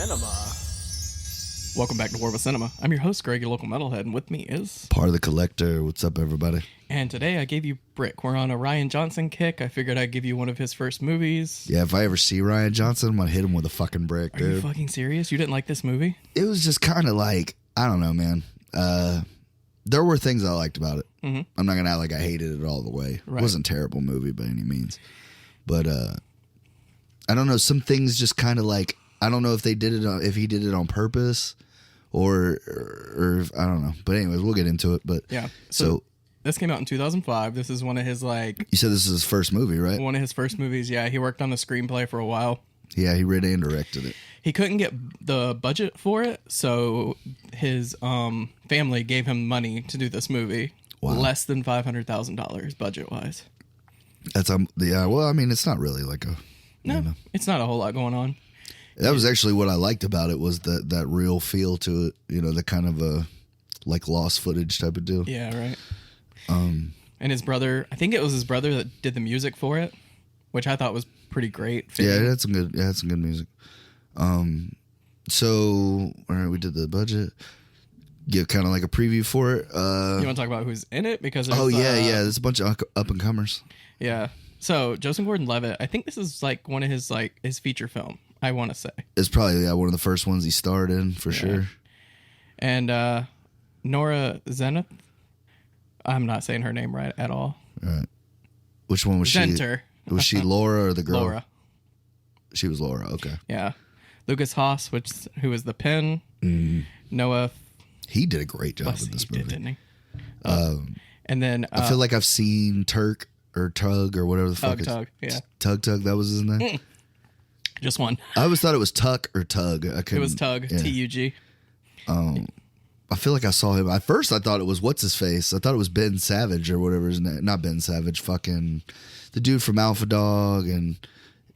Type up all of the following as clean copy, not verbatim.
Cinema. Welcome back to War with Cinema. I'm your host, Greg, your local metalhead, and with me is... Part of the Collector. What's up, everybody? And today I gave you Brick. We're on a Rian Johnson kick. I figured I'd give you one of his first movies. Yeah, if I ever see Rian Johnson, I'm going to hit him with a fucking brick, dude. Are you fucking serious? You didn't like this movie? It was just kind of like, I don't know, man. There were things I liked about it. Mm-hmm. I'm not going to act like I hated it all the way. Right. It wasn't a terrible movie by any means. But I don't know, some things just kind of like, I don't know if they did it, if he did it on purpose or I don't know. But anyways, we'll get into it. But yeah, so this came out in 2005. This is one of his like. You said this is his first movie, right? One of his first movies. Yeah, he worked on the screenplay for a while. Yeah, he wrote and directed it. He couldn't get the budget for it, so his family gave him money to do this movie. Wow. Less than $500,000 budget wise. That's yeah. Well, I mean, it's not really like a. No, it's not a whole lot going on. That was actually what I liked about it, was that real feel to it. You know, the kind of a like lost footage type of deal. Yeah, right. And his brother, I think it was his brother that did the music for it, which I thought was pretty great. Yeah, it had some good music. So all right, we did the budget. Give kind of like a preview for it. You want to talk about who's in it? Because there's a bunch of up and comers. Yeah. So Joseph Gordon-Levitt, I think this is like one of his feature film. I want to say it's probably one of the first ones he starred in for sure. And Nora Zenith, I'm not saying her name right at all. Right. Which one was Zenter. she? Was she Laura or the girl? Laura. She was Laura. Okay. Yeah. Lucas Haas, who was the Pen. Noah. He did a great job in this movie, didn't he? And then I feel like I've seen Turk or Tug or whatever the fuck. Tug. Yeah. Tug. That was his name. Just one. I always thought it was Tuck or Tug. It was Tug. Yeah. Tug. I feel like I saw him. At first, I thought it was what's his face. I thought it was Ben Savage or whatever his name. Not Ben Savage. Fucking the dude from Alpha Dog and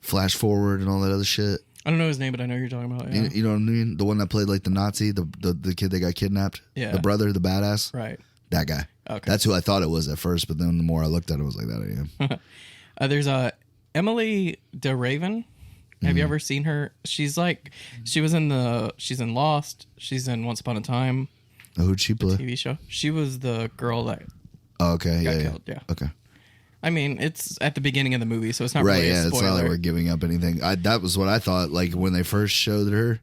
Flash Forward and all that other shit. I don't know his name, but I know who you're talking about. Yeah. You know what I mean? The one that played like the Nazi, the kid that got kidnapped. Yeah. The brother, the badass. Right. That guy. Okay. That's who I thought it was at first, but then the more I looked at it, I was like, that I am. There's Emily DeRaven. Have you ever seen her? She's in Lost. She's in Once Upon a Time. Oh, who'd she play? TV show. She was the girl that got killed. Yeah. Okay. I mean, it's at the beginning of the movie, so it's not right. really a spoiler. It's not like we're giving up anything. That was what I thought. Like when they first showed her,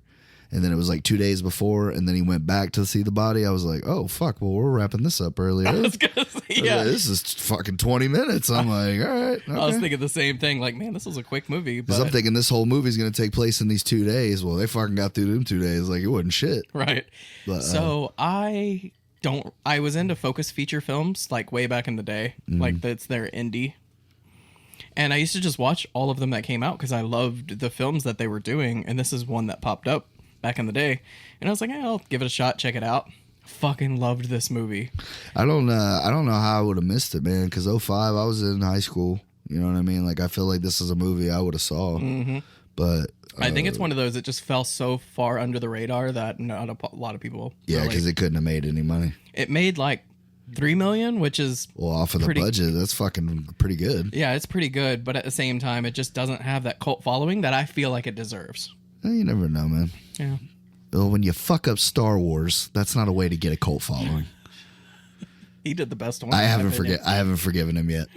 and then it was like 2 days before, and then he went back to see the body. I was like, oh fuck. Well, we're wrapping this up earlier. I was gonna say, yeah. Like, this is fucking 20 minutes. I'm like, all right. Okay. I was thinking the same thing. Like, man, this was a quick movie. Because I'm thinking this whole movie's gonna take place in these 2 days. Well, they fucking got through them 2 days. Like it wasn't shit. Right. But, so I was into focus feature films like way back in the day. Like that's their indie. And I used to just watch all of them that came out because I loved the films that they were doing. And this is one that popped up back in the day. And I was like, I'll give it a shot, check it out. Fucking loved this movie. I don't know how I would have missed it, man, because 2005, I was in high school. You know what I mean? Like, I feel like this is a movie I would have saw. Mm-hmm. But I think it's one of those that just fell so far under the radar that not a lot of people. Yeah, because it couldn't have made any money. It made like $3 million, which is off of the budget. That's fucking pretty good. Yeah, it's pretty good, but at the same time, it just doesn't have that cult following that I feel like it deserves. You never know, man. Yeah. Well, when you fuck up Star Wars, that's not a way to get a cult following. He did the best one. I haven't forgiven him yet.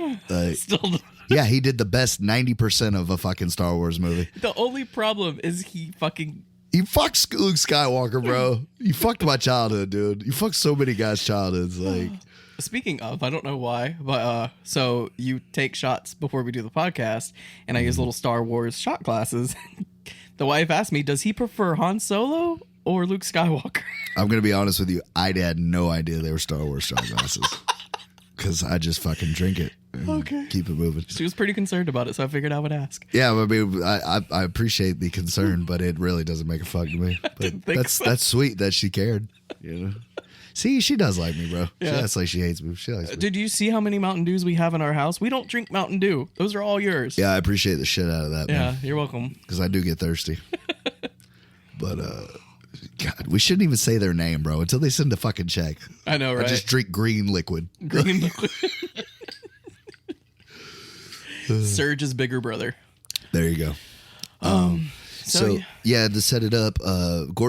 Still. Yeah, he did the best 90% of a fucking Star Wars movie. The only problem is he fucked Luke Skywalker, bro. You fucked my childhood, dude. You fucked so many guys' childhoods. Like, speaking of, I don't know why, but so you take shots before we do the podcast, and I use little Star Wars shot glasses. The wife asked me, does he prefer Han Solo or Luke Skywalker? I'm going to be honest with you. I had no idea they were Star Wars shot glasses. Because I just fucking drink it. Okay. Keep it moving. She was pretty concerned about it, so I figured I would ask. Yeah, I mean, I appreciate the concern, but it really doesn't make a fuck to me. But that's sweet that she cared. You know. See, she does like me, bro. Yeah. That's like she hates me. She likes me. Did you see how many Mountain Dews we have in our house? We don't drink Mountain Dew. Those are all yours. Yeah, I appreciate the shit out of that, man. Yeah, you're welcome. Because I do get thirsty. But, God, we shouldn't even say their name, bro, until they send a fucking check. I know, right? I just drink green liquid. Green liquid. Surge's bigger brother. There you go. So yeah, to set it up,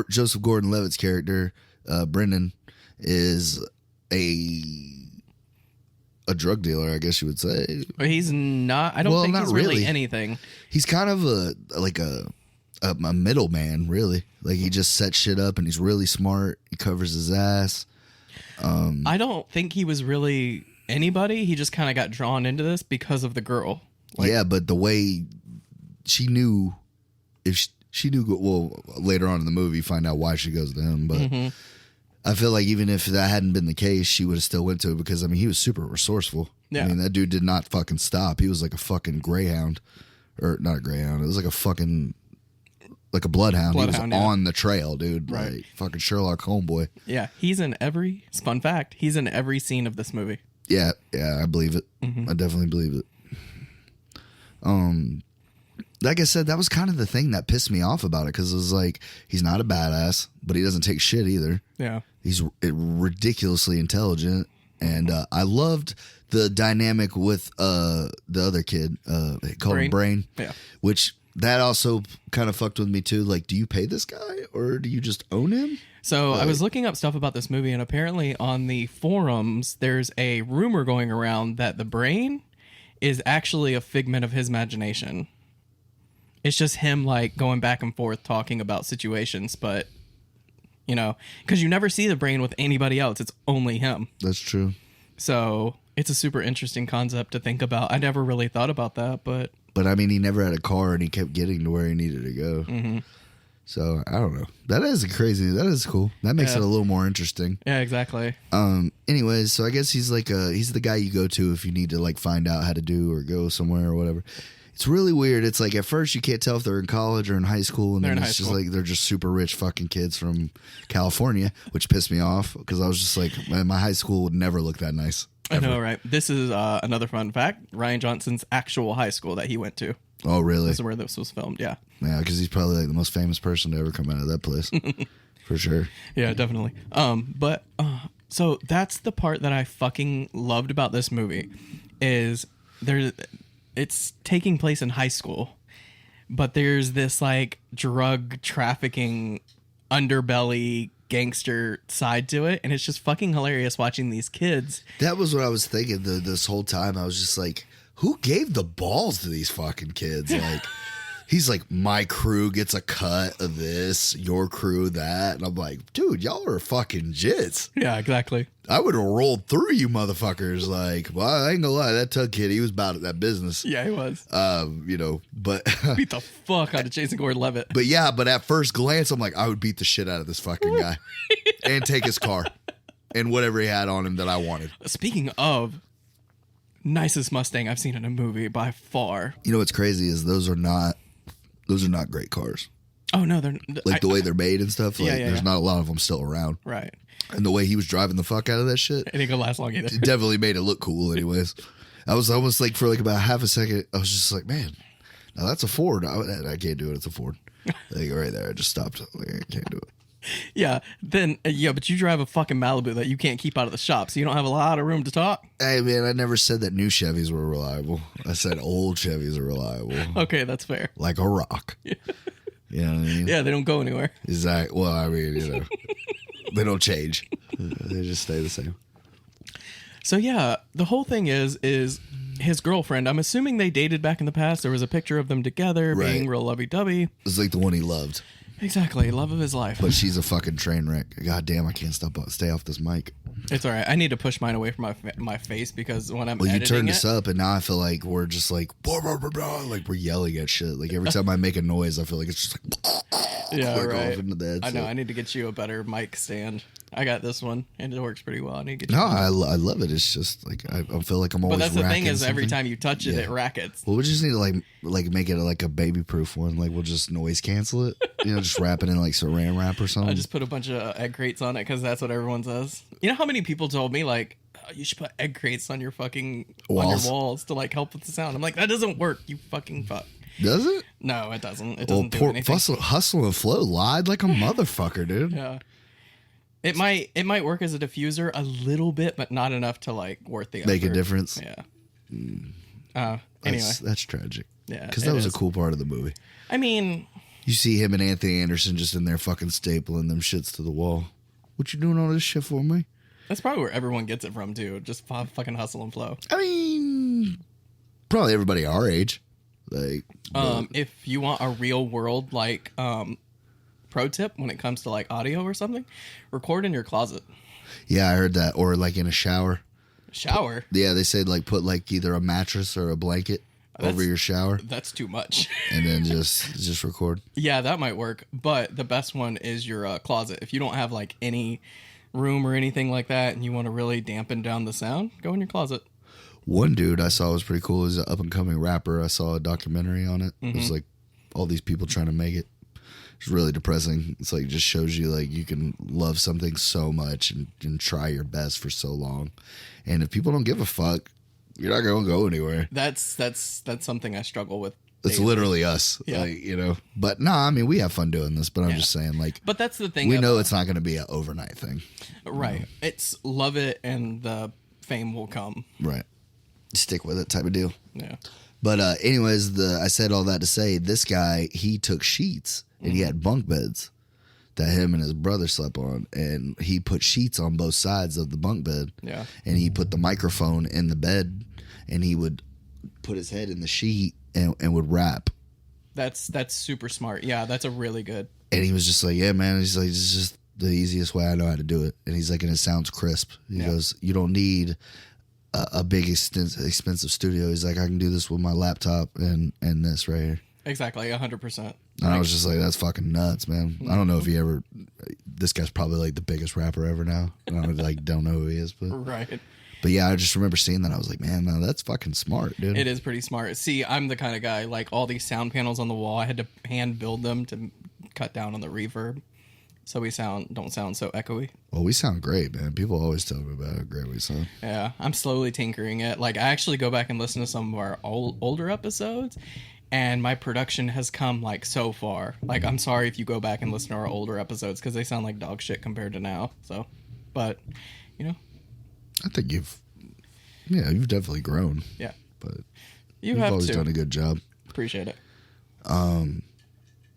Joseph Gordon-Levitt's character, Brendan, is a drug dealer, I guess you would say. But he's not. I don't think he's really anything. He's kind of a middleman, really. Like, he just sets shit up, and he's really smart. He covers his ass. I don't think he was really anybody. He just kind of got drawn into this because of the girl. Like, yeah, but the way she knew, she knew, well, later on in the movie, you find out why she goes to him, but I feel like even if that hadn't been the case, she would have still went to it because, I mean, he was super resourceful. Yeah. I mean, that dude did not fucking stop. He was like a fucking greyhound. Or not a greyhound. It was like a fucking, like a bloodhound. He was on the trail, dude. Right. Like fucking Sherlock homeboy. Yeah. He's in every, fun fact, he's in every scene of this movie. Yeah. Yeah, I believe it. I definitely believe it. Like I said, that was kind of the thing that pissed me off about it because it was like, he's not a badass, but he doesn't take shit either. Yeah. He's ridiculously intelligent. And I loved the dynamic with the other kid, they called him Brain. Yeah. Which that also kind of fucked with me too. Like, do you pay this guy or do you just own him? So I was looking up stuff about this movie, and apparently on the forums, there's a rumor going around that the Brain is actually a figment of his imagination. It's just him like going back and forth talking about situations, but you know, because you never see the Brain with anybody else. It's only him. That's true. So it's a super interesting concept to think about. I never really thought about that, but I mean, he never had a car and he kept getting to where he needed to go. So I don't know. That is crazy. That is cool. That makes it a little more interesting. Yeah, exactly. Anyways, so I guess he's like he's the guy you go to if you need to like find out how to do or go somewhere or whatever. It's really weird. It's like at first you can't tell if they're in college or in high school, and then it's just like they're just super rich fucking kids from California, which pissed me off because I was just like, man, my high school would never look that nice. Ever. I know, right? This is another fun fact. Ryan Johnson's actual high school that he went to. Oh, really? This is where this was filmed, yeah. Yeah, because he's probably like the most famous person to ever come out of that place. For sure. Yeah, definitely. So that's the part that I fucking loved about this movie is it's taking place in high school, but there's this like drug trafficking underbelly gangster side to it, and it's just fucking hilarious watching these kids. That was what I was thinking this whole time. I was just like, who gave the balls to these fucking kids? Like, he's like, my crew gets a cut of this, your crew that. And I'm like, dude, y'all are fucking jits. Yeah, exactly. I would have rolled through you motherfuckers. Like, well, I ain't gonna lie, that Tug kid, he was about at that business. Yeah, he was. You know, but beat the fuck out of Jason Gordon-Levitt. But yeah, but at first glance, I'm like, I would beat the shit out of this fucking guy and take his car and whatever he had on him that I wanted. Speaking of, nicest Mustang I've seen in a movie by far. You know what's crazy is those are not great cars. Oh no, they're like the way they're made and stuff. Like, there's not a lot of them still around. Right. And the way he was driving the fuck out of that shit, it ain't gonna last long either. It definitely made it look cool. Anyways, I was almost like for like about half a second, I was just like, man, now that's a Ford. I can't do it. It's a Ford. Like right there, I just stopped. Like, I can't do it. Yeah. Then but you drive a fucking Malibu that you can't keep out of the shop, so you don't have a lot of room to talk. Hey man, I never said that new Chevys were reliable. I said old Chevys are reliable. Okay, that's fair. Like a rock. Yeah. You know what I mean? Yeah, they don't go anywhere. Exactly. Well, I mean, you know, they don't change. They just stay the same. So yeah, the whole thing is his girlfriend. I'm assuming they dated back in the past. There was a picture of them together being real lovey-dovey. It's like the one he loved. Exactly, love of his life. But she's a fucking train wreck. God damn, I can't stay off this mic. It's all right. I need to push mine away from my face because when I'm editing you turn this up, and now I feel like we're just like blah, blah, blah, blah, like we're yelling at shit. Like every time I make a noise, I feel like it's just like yeah, right. Off into that, I know. I need to get you a better mic stand. I got this one, and it works pretty well. I need to get you I love it. It's just like I feel like I'm always. But that's the thing is, something. Every time you touch it, it rackets. Well, we just need to like make it like a baby proof one. Like we'll just noise cancel it. You know, just wrap it in like saran wrap or something. I just put a bunch of egg crates on it because that's what everyone says. You know how many people told me like, oh, you should put egg crates on your fucking walls to like help with the sound. I'm like, that doesn't work. You fucking fuck. Does it? No, it doesn't. It doesn't do anything. Hustle and Flow lied like a motherfucker, dude. Yeah. It might work as a diffuser a little bit, but not enough to like worth the effort. Make a difference. Yeah. Anyway, that's tragic. Yeah, because that was a cool part of the movie. I mean, You see him and Anthony Anderson just in there fucking stapling them shits to the wall. What you doing all this shit for me? That's probably where everyone gets it from, too. Just fucking hustle and flow. I mean, probably everybody our age. Like, if you want a real world, like, pro tip when it comes to, like, audio or something, record in your closet. Yeah, I heard that. Or, like, in a shower. Shower? Yeah, they said, like, put, like, either a mattress or a blanket over your shower. That's too much. And then just record. Yeah, that might work. But the best one is your closet. If you don't have, like, any room or anything like that and you want to really dampen down the sound, go in your closet. One dude I saw was pretty cool. He's an up-and-coming rapper. I saw a documentary on it. It was, like, all these people trying to make it. It's really depressing. It's like, just shows you, like, you can love something so much and try your best for so long. And if people don't give a fuck, you're not going to go anywhere. That's something I struggle with. It's daily. literally us, Yeah. like, you know. But no, I mean, we have fun doing this. But I'm just saying, like, but that's the thing. we know it's not going to be an overnight thing, right? It's love it, and the fame will come. right? Stick with it, type of deal. Yeah. But anyways, I said all that to say this guy, he took sheets and he had bunk beds that him and his brother slept on, and he put sheets on both sides of the bunk bed. Yeah. And he put the microphone in the bed, and he would put his head in the sheet and would rap. That's super smart. Yeah, that's a really good. And he was just like, yeah, man. He's like, this is just the easiest way I know how to do it. And he's like, and it sounds crisp. He goes, you don't need a big expensive studio. He's like, I can do this with my laptop and this right here. Exactly, 100%. And I was just like, that's fucking nuts, man. I don't know if he ever. This guy's probably like the biggest rapper ever now. I don't know who he is, but Right. But yeah, I just remember seeing that. I was like, man, no, that's fucking smart, dude. It is pretty smart. See, I'm the kind of guy, like, all these sound panels on the wall, I had to hand build them to cut down on the reverb so we don't sound so echoey. Well, we sound great, man. People always tell me about how great we sound. Yeah, I'm slowly tinkering it. Like, I actually go back and listen to some of our older episodes, and my production has come, like, so far. Like, I'm sorry if you go back and listen to our older episodes because they sound like dog shit compared to now. So, but, you know. I think you've definitely grown. Yeah. But you've always too. done a good job. Appreciate it.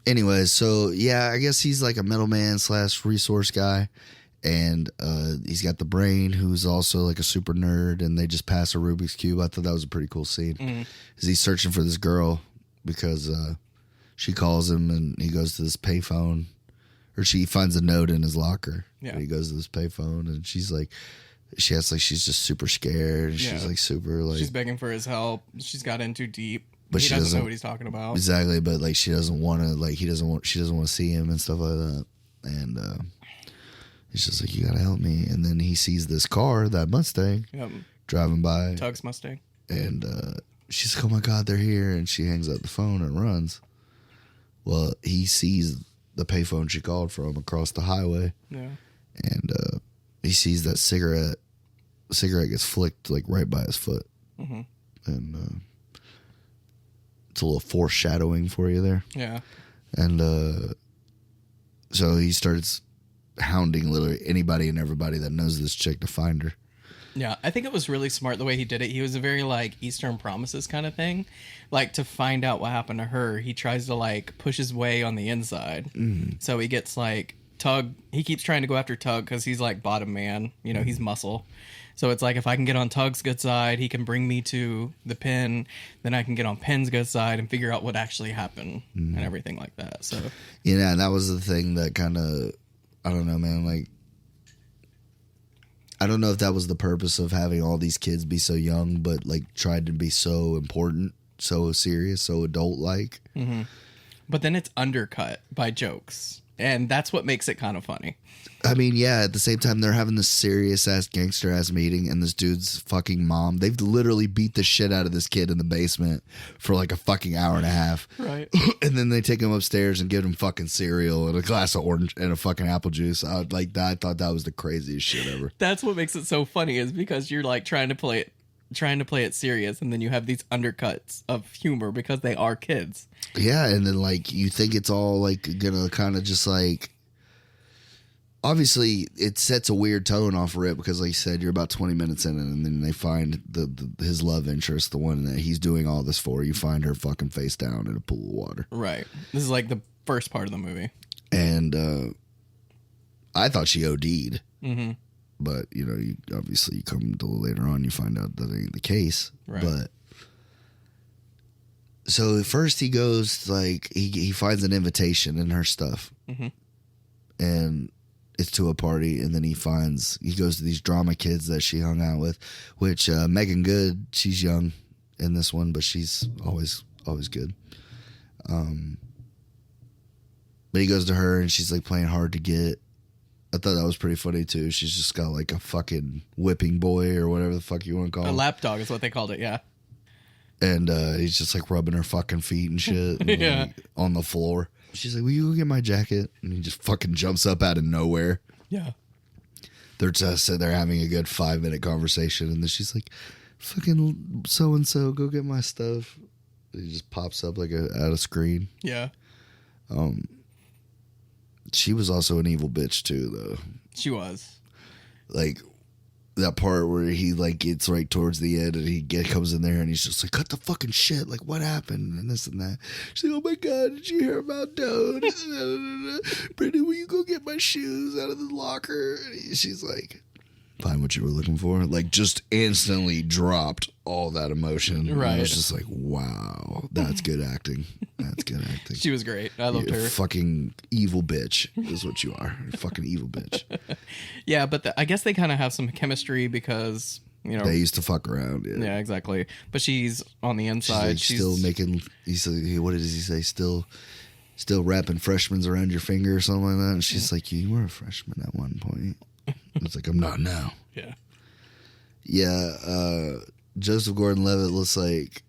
Anyways, so yeah, I guess he's like a middleman / resource guy, and he's got the brain who's also like a super nerd, and they just pass a Rubik's Cube. I thought that was a pretty cool scene. Is he's searching for this girl because she calls him, and he goes to this payphone, or she finds a note in his locker. Yeah. And he goes to this payphone, and she's like, she's just super scared. And she's like super like, she's begging for his help. She's got in too deep. But he she doesn't doesn't know what he's talking about. Exactly, but like she doesn't want to, like she doesn't want to see him and stuff like that. And he's just like, you gotta help me. And then he sees this car, that Mustang, driving by. Tug's Mustang. And she's like, oh my God, they're here. And she hangs up the phone and runs. Well, he sees the payphone she called from across the highway. Yeah. And he sees that cigarette. The cigarette gets flicked like right by his foot. And it's a little foreshadowing for you there. Yeah. And so he starts hounding literally anybody and everybody that knows this chick to find her. Yeah, I think it was really smart the way he did it. He was a very, like, Eastern Promises kind of thing. Like, to find out what happened to her, he tries to, like, push his way on the inside. So he gets, like, Tug. He keeps trying to go after Tug because he's, like, bottom man. You know, he's muscle. So it's like, if I can get on Tug's good side, he can bring me to the Pin. Then I can get on Pin's good side and figure out what actually happened and everything like that. So yeah, and that was the thing that kind of, I don't know, man. Like, I don't know if that was the purpose of having all these kids be so young, but like tried to be so important, so serious, so adult-like. But then it's undercut by jokes. And that's what makes it kind of funny. I mean, yeah, at the same time, they're having this serious-ass, gangster-ass meeting, and this dude's fucking mom, they've literally beat the shit out of this kid in the basement for like a fucking hour and a half. Right. And then they take him upstairs and give him fucking cereal and a glass of orange and a fucking apple juice. I thought that was the craziest shit ever. That's what makes it so funny, is because you're like trying to play it serious, and then you have these undercuts of humor because they are kids. Yeah, and then like you think it's all like gonna kind of just like obviously it sets a weird tone off rip because, like you said, you're about 20 minutes in it, and then they find his love interest, the one that he's doing all this for. You find her fucking face down in a pool of water. Right. This is like the first part of the movie. And I thought she OD'd. Mm-hmm. But, you know, you come to later on, you find out that ain't the case. Right. But so at first he goes, like, he finds an invitation in her stuff. Mm-hmm. And it's to a party. And then he goes to these drama kids that she hung out with, which Megan Good, she's young in this one, but she's always good. But he goes to her and she's like playing hard to get. I thought that was pretty funny too. She's just got like a fucking whipping boy or whatever the fuck you want to call him. A lapdog is what they called it, yeah. And he's just like rubbing her fucking feet and shit and, yeah. like, on the floor. She's like, will you go get my jacket? And he just fucking jumps up out of nowhere. Yeah. They're just sitting there having a good 5-minute conversation. And then she's like, fucking so-and-so, go get my stuff. He just pops up like out of screen. Yeah. She was also an evil bitch too, though. She was. Like, that part where he, like, gets right towards the end and he comes in there and he's just like, cut the fucking shit. Like, what happened? And this and that. She's like, oh my God, did you hear about Doe? Brittany, will you go get my shoes out of the locker? And she's like, find what you were looking for. Like, just instantly dropped all that emotion. Right. And I was just like, wow, that's good acting. That's good acting. She was great. I loved her. Fucking evil bitch is what you are. You're a fucking evil bitch. Yeah, but I guess they kind of have some chemistry because, you know. They used to fuck around. Yeah, yeah, exactly. But she's on the inside. She's still making, what does he say? Still wrapping freshmens around your finger or something like that. And she's like, you were a freshman at one point. It's like, I'm not now. Yeah. Yeah. Joseph Gordon-Levitt looks like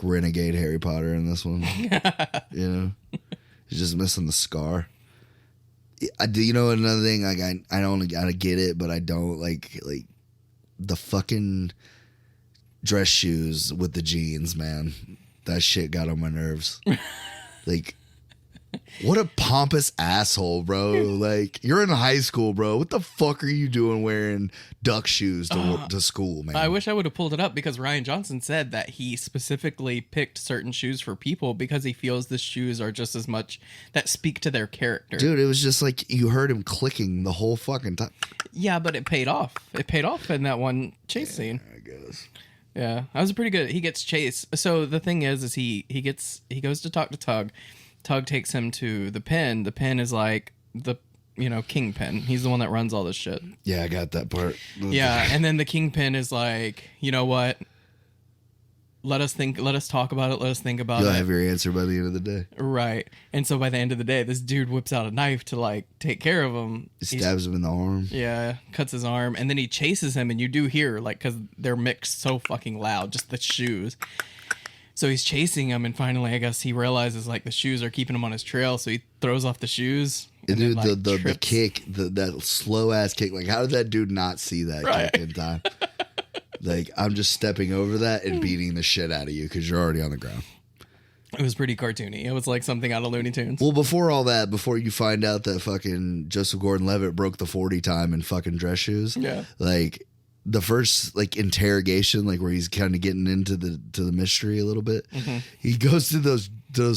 renegade Harry Potter in this one. You know, he's just missing the scar. I do. You know, another thing, like I don't gotta get it, but I don't like the fucking dress shoes with the jeans, man. That shit got on my nerves. Like, what a pompous asshole, bro. Like, you're in high school, bro. What the fuck are you doing wearing duck shoes to school, man? I wish I would have pulled it up because Rian Johnson said that he specifically picked certain shoes for people because he feels the shoes are just as much that speak to their character. Dude, it was just like you heard him clicking the whole fucking time. Yeah, but it paid off. It paid off in that one chase scene. I guess. Yeah, that was pretty good. He gets chased. So the thing is he goes to talk to Tug. Tug takes him to the pen. The pen is like the, kingpin. He's the one that runs all this shit. Yeah, I got that part. Yeah, and then the kingpin is like, you know what? Let us talk about it. Let us think about it. You'll have your answer by the end of the day. Right. And so by the end of the day, this dude whips out a knife to like take care of him. He stabs him in the arm. Yeah, cuts his arm, and then he chases him, and you do hear like because they're mixed so fucking loud, just the shoes. So he's chasing him, and finally, I guess he realizes like the shoes are keeping him on his trail, so he throws off the shoes. And dude, then, the kick, that slow ass kick, like how did that dude not see that kick in time? Like, I'm just stepping over that and beating the shit out of you because you're already on the ground. It was pretty cartoony. It was like something out of Looney Tunes. Well, before all that, before you find out that fucking Joseph Gordon-Levitt broke the 40 time in fucking dress shoes, yeah, like the first like interrogation, like where he's kind of getting into the mystery a little bit, he goes to those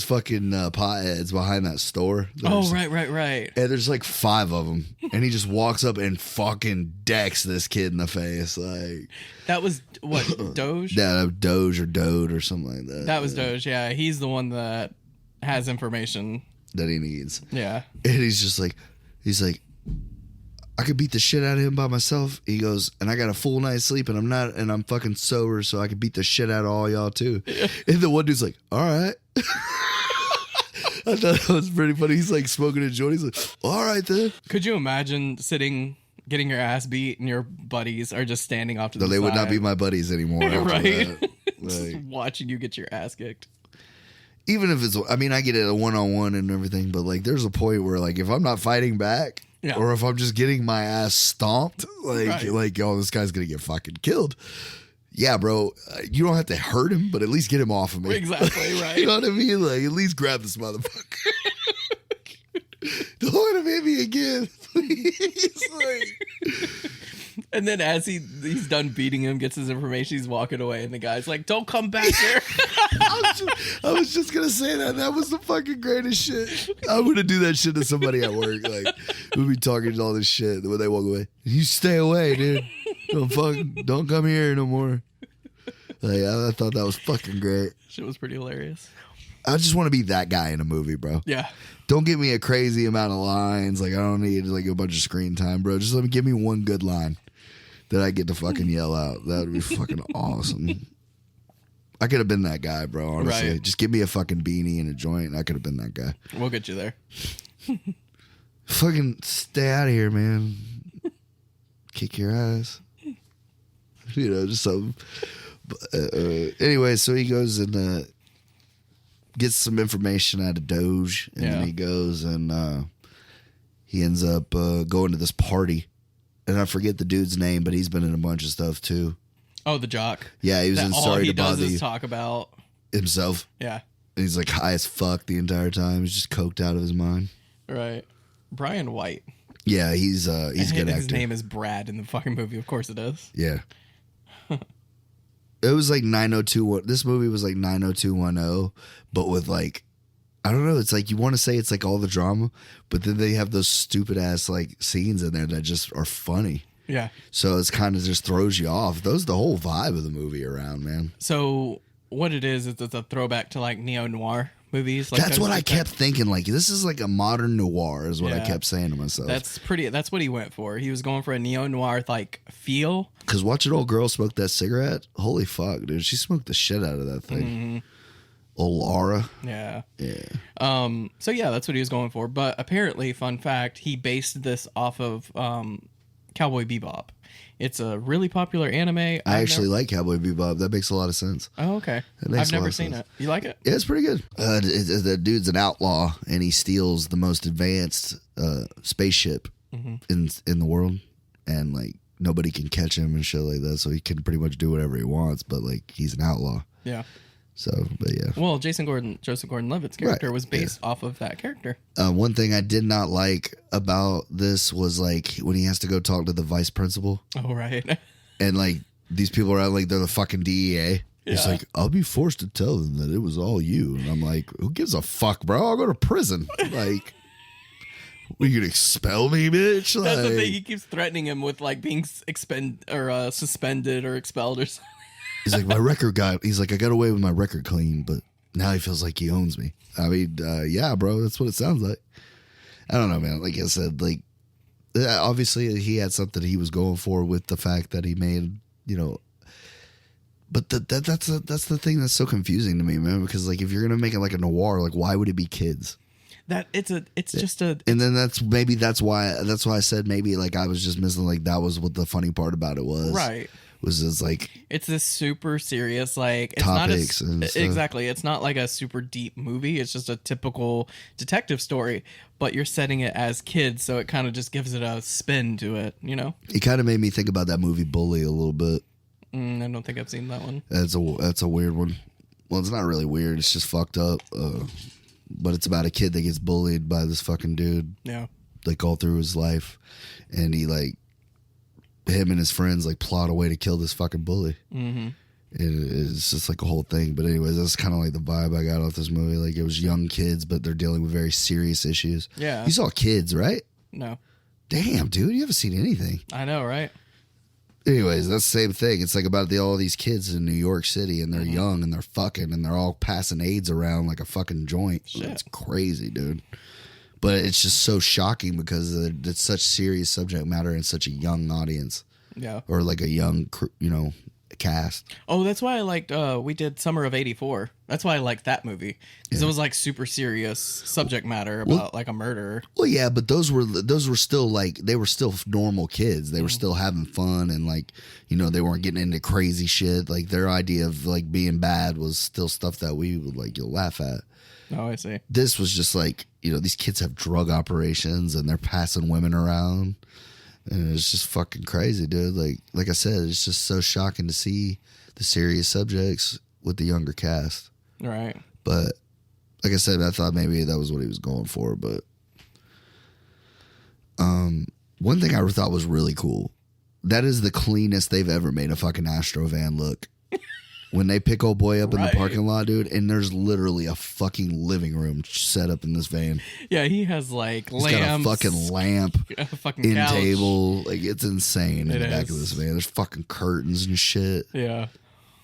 fucking potheads behind that store. Right. And there's like 5 of them, and he just walks up and fucking decks this kid in the face. Like, that was what, Doge? Yeah, Doge or Dode or something like that. That was Doge. Yeah, he's the one that has information that he needs. Yeah, and he's like, I could beat the shit out of him by myself. He goes, and I got a full night's sleep, and I'm fucking sober, so I could beat the shit out of all y'all too. Yeah. And the one dude's like, all right. I thought that was pretty funny. He's like smoking a joint. He's like, all right then. Could you imagine getting your ass beat, and your buddies are just standing off to the side? They would not be my buddies anymore. Right? Just like, watching you get your ass kicked. Even if it's, I mean, I get it a 1-on-1 and everything, but like, there's a point where like, if I'm not fighting back, yeah, or if I'm just getting my ass stomped, like, oh, this guy's gonna get fucking killed. Yeah, bro, you don't have to hurt him, but at least get him off of me. Exactly, right. You know what I mean? Like, at least grab this motherfucker. Don't let him hit me again. Please. Like, and then as he's done beating him, gets his information, he's walking away, and the guy's like, "Don't come back here." I was just gonna say that. That was the fucking greatest shit. I'm gonna do that shit to somebody at work. Like, we'll be talking all this shit when they walk away. You stay away, dude. Don't come here no more. Like, I thought that was fucking great. Shit was pretty hilarious. I just want to be that guy in a movie, bro. Yeah. Don't give me a crazy amount of lines. Like, I don't need like a bunch of screen time, bro. Just give me one good line that I get to fucking yell out. That would be fucking awesome. I could have been that guy, bro, honestly. Right. Just give me a fucking beanie and a joint, and I could have been that guy. We'll get you there. Fucking stay out of here, man. Kick your ass. You know, just something. Anyway, so he goes and gets some information out of Doge, and then he goes and he ends up going to this party, and I forget the dude's name, but he's been in a bunch of stuff too. Oh, the jock. Yeah, he was in Sorry to Bother You. All he does is talk about himself. Yeah. And he's like high as fuck the entire time. He's just coked out of his mind. Right. Brian White. Yeah, he's a good actor. His name is Brad in the fucking movie. Of course it is. Yeah. It was like 90210. This movie was like 90210, but with like, I don't know. It's like you want to say it's like all the drama, but then they have those stupid ass like scenes in there that just are funny. Yeah. So it's kind of just throws you off. Those the whole vibe of the movie around, man. So what it is it's a throwback to like neo-noir movies. Like that's what I kept thinking. Like, this is like a modern noir is what I kept saying to myself. That's what he went for. He was going for a neo-noir like feel. Because watching old girl smoke that cigarette, holy fuck, dude. She smoked the shit out of that thing. Mm-hmm. Old Laura. Yeah. Yeah. So yeah, that's what he was going for. But apparently, fun fact, he based this off of Cowboy Bebop. It's a really popular anime. I actually like Cowboy Bebop. That makes a lot of sense. Oh, okay. I've never seen it. You like it? Yeah, it's pretty good. The dude's an outlaw, and he steals the most advanced spaceship in the world, and like nobody can catch him and shit like that. So he can pretty much do whatever he wants, but like he's an outlaw. Yeah. So, but yeah. Well, Joseph Gordon-Levitt's character was based off of that character. One thing I did not like about this was like when he has to go talk to the vice principal. Oh, right. And like these people are like they're the fucking DEA. Yeah. He's like, I'll be forced to tell them that it was all you. And I'm like, who gives a fuck, bro? I'll go to prison. Like, what, you gonna expel me, bitch? Like, that's the thing. He keeps threatening him with like being suspended or expelled or something. He's like, he's like, I got away with my record clean, but now he feels like he owns me. I mean, yeah, bro, that's what it sounds like. I don't know, man. Like I said, like, obviously he had something he was going for with the fact that he made, you know, but that's the thing that's so confusing to me, man, because like, if you're going to make it like a noir, like, why would it be kids? And then that's why I said maybe like I was just missing, like, that was what the funny part about it was. Right. Was just like it's this super serious like it's topics not and stuff. Exactly. It's not like a super deep movie. It's just a typical detective story, but you're setting it as kids, so it kind of just gives it a spin to it, you know? It kind of made me think about that movie Bully a little bit. I don't think I've seen that one. That's a weird one. Well, it's not really weird. It's just fucked up. But it's about a kid that gets bullied by this fucking dude. Yeah. Like all through his life, and he like. Him and his friends like plot a way to kill this fucking bully. Mm-hmm. It's just like a whole thing. But anyways, that's kind of like the vibe I got off this movie. Like it was young kids, but they're dealing with very serious issues. Yeah. You saw Kids, right? No. Damn, dude, you haven't seen anything. I know, right? Anyways, that's the same thing. It's like about all these kids in New York City, and they're young and they're fucking, and they're all passing AIDS around like a fucking joint. Shit. It's crazy, dude. But it's just so shocking because it's such serious subject matter in such a young audience. Yeah. Or like a young, cast. Oh, that's why I liked, we did Summer of 84. That's why I liked that movie. Because it was like super serious subject matter about like a murder. Well, yeah, but those were still like, they were still normal kids. They were still having fun and like, they weren't getting into crazy shit. Like their idea of like being bad was still stuff that we would like, you'll laugh at. Oh, I see. This was just like, these kids have drug operations and they're passing women around. And it's just fucking crazy, dude. Like I said, it's just so shocking to see the serious subjects with the younger cast. Right. But like I said, I thought maybe that was what he was going for. But One thing I thought was really cool. That is the cleanest they've ever made a fucking Astro van look. When they pick old boy up in the parking lot, dude, and there's literally a fucking living room set up in this van. Yeah, he has like He's lamps. got a fucking lamp, a fucking couch. table. Like, it's insane in the back of this van. There's fucking curtains and shit. Yeah.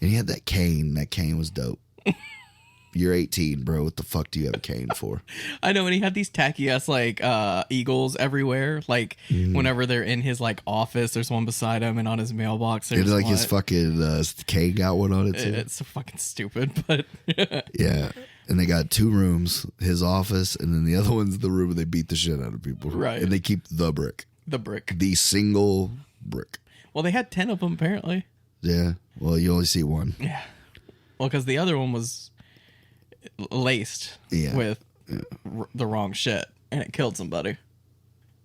And he had that cane. That cane was dope. You're 18, bro. What the fuck do you have a cane for? I know, and he had these tacky ass like eagles everywhere. Like whenever they're in his like office, there's one beside him, and on his mailbox there's like one. his fucking cane got one on it too. It's so fucking stupid, but yeah. And they got 2 rooms, his office, and then the other one's the room where they beat the shit out of people. Right. And they keep the brick. The single brick. Well, they had 10 of them apparently. Yeah. Well, you only see one. Yeah. Well, because the other one was laced with the wrong shit, and it killed somebody.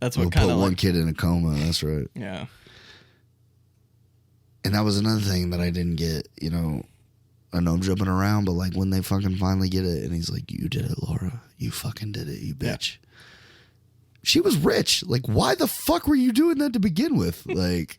That's what kind of put one kid in a coma. That's right. Yeah. And that was another thing that I didn't get. You know, I know I'm jumping around, but like when they fucking finally get it, and he's like, "You did it, Laura. You fucking did it, you bitch." Yeah. She was rich. Like, why the fuck were you doing that to begin with? Like,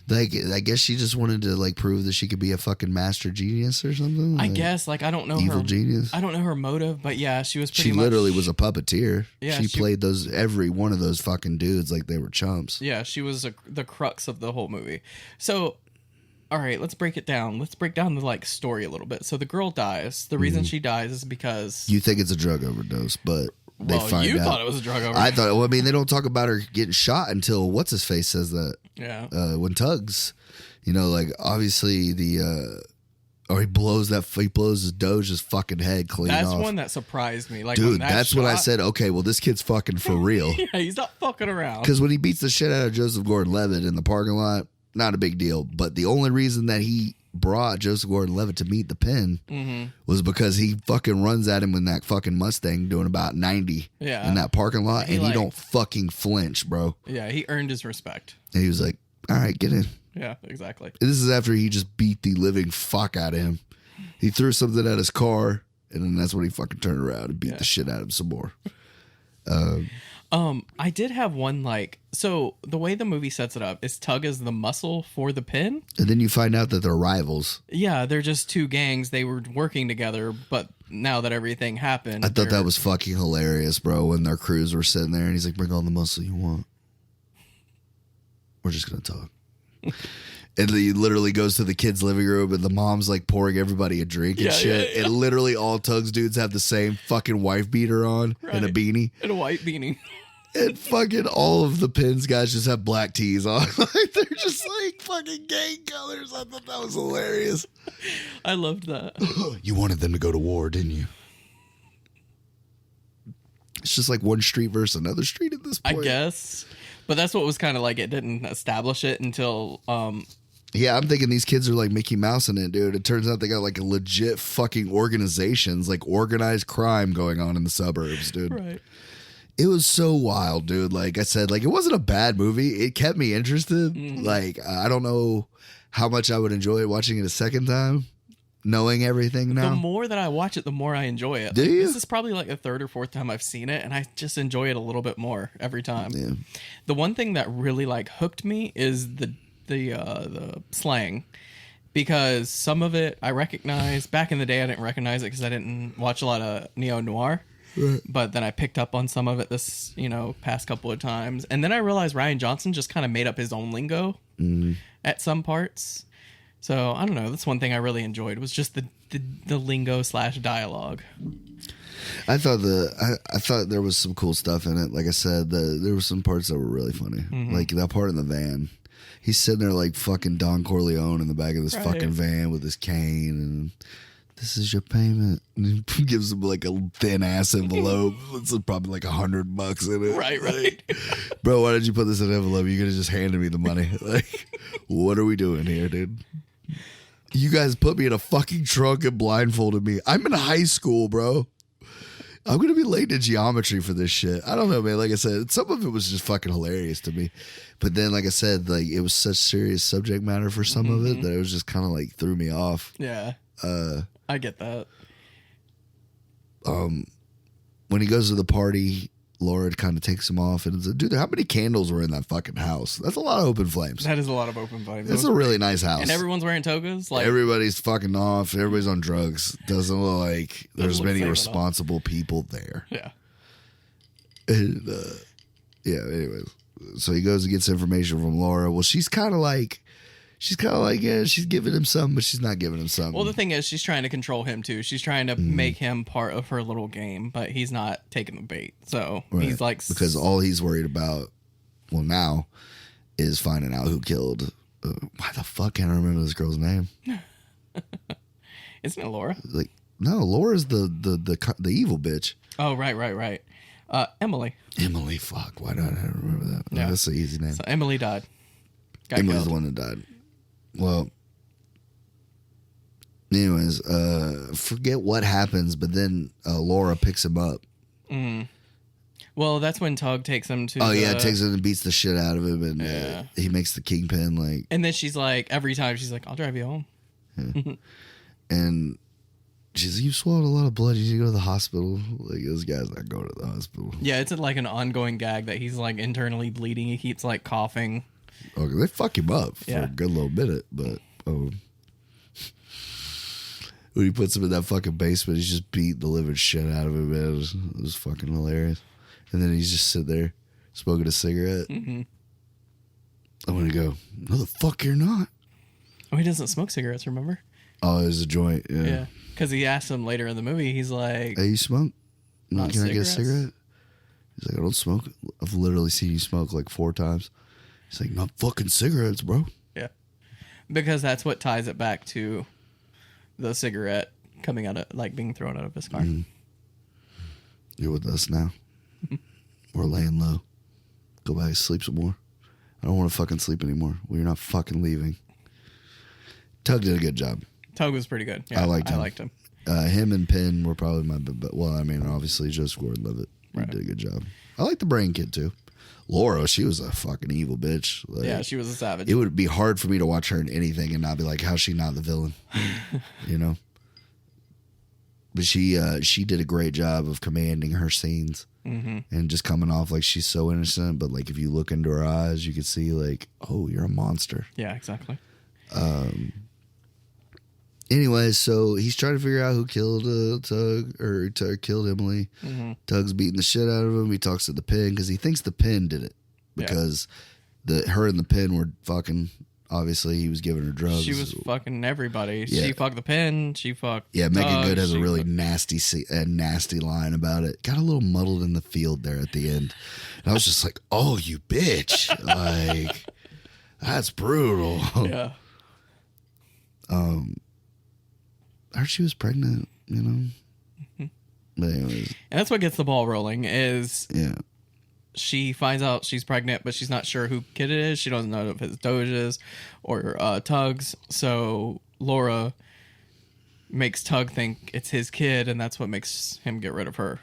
I guess she just wanted to like prove that she could be a fucking master genius or something. I guess, like, I don't know evil genius. I don't know her motive, but yeah, she was pretty. She literally was a puppeteer. Yeah, she played every one of those fucking dudes like they were chumps. Yeah, she was the crux of the whole movie. So, all right, let's break it down. Let's break down the like story a little bit. So the girl dies. The reason she dies is because you think it's a drug overdose, but. They find you out. thought it was a drug overdose. I thought. Well, I mean, they don't talk about her getting shot until what's his face says that. Yeah. When Tugs, you know, like obviously or he blows his Doge's fucking head clean off. That's one that surprised me. Like, dude, that's when I said, okay, well, this kid's fucking for real. Yeah, he's not fucking around. Because when he beats the shit out of Joseph Gordon-Levitt in the parking lot, not a big deal. But the only reason that he brought Joseph Gordon-Levitt to meet the pin was because he fucking runs at him in that fucking Mustang doing about 90 in that parking lot, and he don't fucking flinch, bro. Yeah, he earned his respect. And he was like, all right, get in. Yeah, exactly. And this is after he just beat the living fuck out of him. He threw something at his car, and then that's when he fucking turned around and beat the shit out of him some more. I did have one, like, so the way the movie sets it up is Tug is the muscle for the pin. And then you find out that they're rivals. Yeah, they're just 2 gangs. They were working together, but now that everything happened. I thought that was fucking hilarious, bro, when their crews were sitting there and he's like, bring all the muscle you want. We're just going to talk. And he literally goes to the kids' living room and the mom's like pouring everybody a drink and shit. And literally all Tug's dudes have the same fucking wife beater on and a beanie. And a white beanie. And fucking all of the Pins guys just have black tees on. Like, they're just like fucking gang colors. I thought that was hilarious. I loved that. You wanted them to go to war, didn't you? It's just like one street versus another street at this point. I guess. But that's what was kind of like, it didn't establish it until... Yeah, I'm thinking these kids are like Mickey Mouse in it, dude. It turns out they got like a legit fucking organizations, like organized crime going on in the suburbs, dude. Right. It was so wild, dude. Like I said, like it wasn't a bad movie. It kept me interested. Like I don't know how much I would enjoy watching it a second time, knowing everything now. The more that I watch it, the more I enjoy it. Do you? This is probably like the 3rd or 4th time I've seen it, and I just enjoy it a little bit more every time. Yeah. The one thing that really like hooked me is the slang, because some of it I recognize. Back in the day, I didn't recognize it because I didn't watch a lot of neo-noir. Right. But then I picked up on some of it this, past couple of times. And then I realized Rian Johnson just kind of made up his own lingo at some parts. So, I don't know. That's one thing I really enjoyed was just the lingo / dialogue. I thought I thought there was some cool stuff in it. Like I said, there were some parts that were really funny. Like that part in the van. He's sitting there like fucking Don Corleone in the back of this fucking van with his cane and... This is your payment. And he gives him like a thin ass envelope. It's probably like $100 in it. Right. Like, bro, why did you put this in an envelope? You could have just handed me the money. Like, what are we doing here, dude? You guys put me in a fucking trunk and blindfolded me. I'm in high school, bro. I'm going to be late to geometry for this shit. I don't know, man. Like I said, some of it was just fucking hilarious to me. But then, like I said, like it was such serious subject matter for some of it that it was just kind of like threw me off. Yeah. I get that. When he goes to the party, Laura kind of takes him off, and it's like, dude, how many candles were in that fucking house? That's a lot of open flames. That is a lot of open flames. It's a really nice house. And everyone's weaing togas. Like everybody's fucking off. Everybody's on drugs. Doesn't look like there's many safe responsible people there. Yeah. And, yeah, anyways. So he goes and gets information from Laura. Well, she's kind of like, yeah, she's giving him some, but she's not giving him some. Well, the thing is, she's trying to control him, too. She's trying to make him part of her little game, but he's not taking the bait. So he's like... Because all he's worried about, well, now, is finding out who killed... why the fuck can't I remember this girl's name? Isn't it Laura? Like, no, Laura's the evil bitch. Oh, right. Emily. Emily, fuck. Why don't I remember that? Yeah. That's an easy name. So Emily died. Emily's the one that died. Well, anyways, forget what happens, but then Laura picks him up. Well, that's when Tug takes him to... takes him and beats the shit out of him, and he makes the kingpin, like... And then she's like, every time, she's like, I'll drive you home. Yeah. And she's like, you swallowed a lot of blood, you need to go to the hospital. Like, this guy's not going to the hospital. Yeah, it's like an ongoing gag that he's like internally bleeding. He keeps like coughing. Okay, they fuck him up for a good little minute, but when he puts him in that fucking basement, he's just beating the living shit out of him, man. It was fucking hilarious. And then he's just sitting there smoking a cigarette. I'm gonna go, no, the fuck you're not. Oh, he doesn't smoke cigarettes, remember? Oh, there's a joint, Yeah. Because he asked him later in the movie, he's like... Hey, you smoke? Not Can I get a cigarettes? cigarette? He's like, I don't smoke. I've literally seen you smoke like 4 times. He's like, not fucking cigarettes, bro. Yeah. Because that's what ties it back to the cigarette coming out of, like, being thrown out of his car. You're with us now. We're laying low. Go back, sleep some more. I don't want to fucking sleep anymore. Well, you're not fucking leaving. Tug did a good job. Tug was pretty good. Yeah, I liked him. Him and Penn were probably my... Well, I mean, obviously, Joseph Gordon-Levitt. He did a good job. I like the brain kid, too. Laura, she was a fucking evil bitch. Like, yeah, she was a savage. It would be hard for me to watch her in anything and not be like, how's she not the villain? You know? But she did a great job of commanding her scenes and just coming off like she's so innocent. But like if you look into her eyes, you could see like, oh, you're a monster. Yeah, exactly. Anyway, so he's trying to figure out who killed Tug or killed Emily. Tug's beating the shit out of him. He talks to the Pin because he thinks the Pin did it because her and the Pin were fucking. Obviously, he was giving her drugs. She was fucking everybody. Yeah. She fucked the Pin. She fucked. Yeah, Megan Tug, Good has a really fucked... nasty line about it. Got a little muddled in the field there at the end. And I was just like, oh, you bitch. Like, that's brutal. Yeah. I heard she was pregnant, you know? But anyways. And that's what gets the ball rolling is... Yeah. She finds out she's pregnant, but she's not sure who kid it is. She doesn't know if it's Doge's or Tug's. So Laura makes Tug think it's his kid, and that's what makes him get rid of her.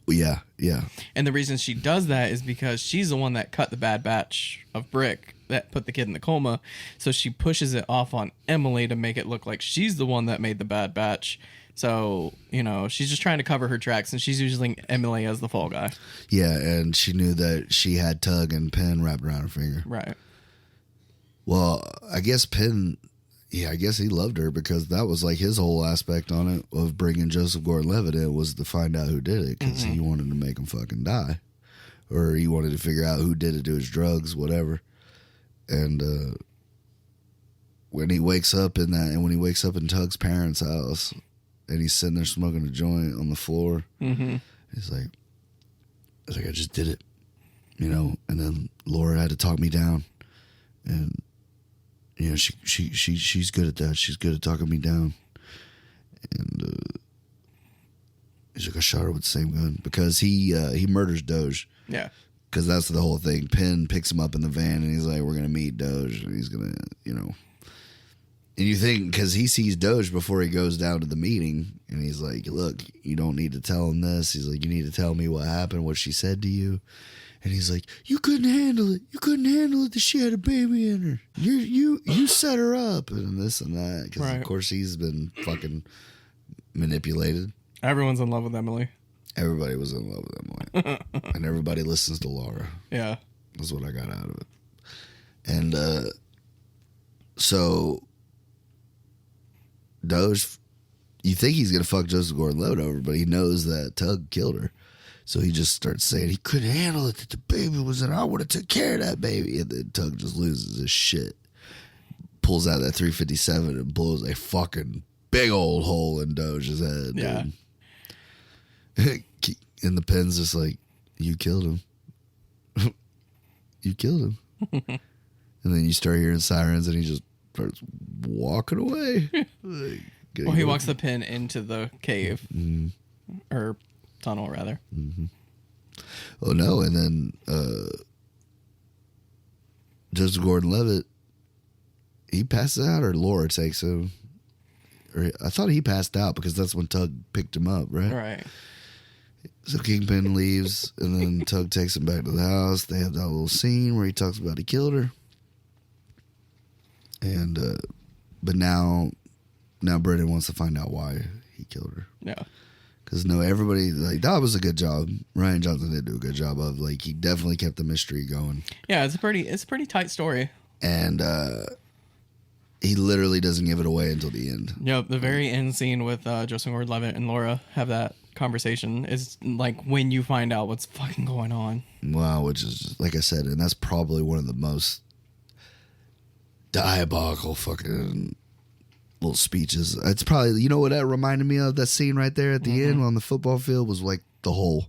Yeah, yeah. And the reason she does that is because she's the one that cut the bad batch of brick that put the kid in the coma. So she pushes it off on Emily to make it look like she's the one that made the bad batch. So, you know, she's just trying to cover her tracks, and she's using Emily as the fall guy. Yeah, and she knew that she had Tug and Penn wrapped around her finger. Right. Well, I guess Penn, I guess he loved her because that was like his whole aspect on it of bringing Joseph Gordon-Levitt in was to find out who did it because he wanted to make him fucking die. Or he wanted to figure out who did it to his drugs, whatever. And when he wakes up in Tug's parents' house... And he's sitting there smoking a joint on the floor. He's like, I just did it, you know. And then Laura had to talk me down, and you know she's good at that. She's good at talking me down. And he's like, I shot her with the same gun because he murders Doge. Yeah. Because that's the whole thing. Penn picks him up in the van, and he's like, we're gonna meet Doge, and he's gonna, you know. And you think, because he sees Doge before he goes down to the meeting, and he's like, look, you don't need to tell him this. He's like, you need to tell me what happened, what she said to you. And he's like, you couldn't handle it. You couldn't handle it that she had a baby in her. You set her up, and this and that. Because, of course, he's been fucking manipulated. Everyone's in love with Emily. Everybody was in love with Emily. and everybody listens to Laura. Yeah. That's what I got out of it. And so Doge, you think he's going to fuck Joseph Gordon-Levitt over, but he knows that Tug killed her. So he just starts saying he couldn't handle it, that the baby was in. I would have took care of that baby. And then Tug just loses his shit. Pulls out that 357 and blows a fucking big old hole in Doge's head. Yeah. And the pen's just like, you killed him. You killed him. And then you start hearing sirens and he just starts walking away. Well, he walks the pin into the cave. Mm-hmm. Or tunnel, rather. Mm-hmm. Oh, no. And then Joseph Gordon-Levitt, he passes out, or Laura takes him. Or I thought he passed out because that's when Tug picked him up, right? Right. So Kingpin leaves, and then Tug takes him back to the house. They have that little scene where he talks about he killed her. And, but now Brennan wants to find out why he killed her. Yeah. Because everybody, like, that was a good job. Rian Johnson did do a good job of, like, he definitely kept the mystery going. Yeah, it's a pretty tight story. And he literally doesn't give it away until the end. Yep, the very end scene with Joseph Gordon-Levitt and Laura have that conversation is like when you find out what's fucking going on. Wow, which is, like I said, and that's probably one of the most diabolical fucking little speeches. It's probably, you know what that reminded me of? That scene right there at the end on the football field was like the hole.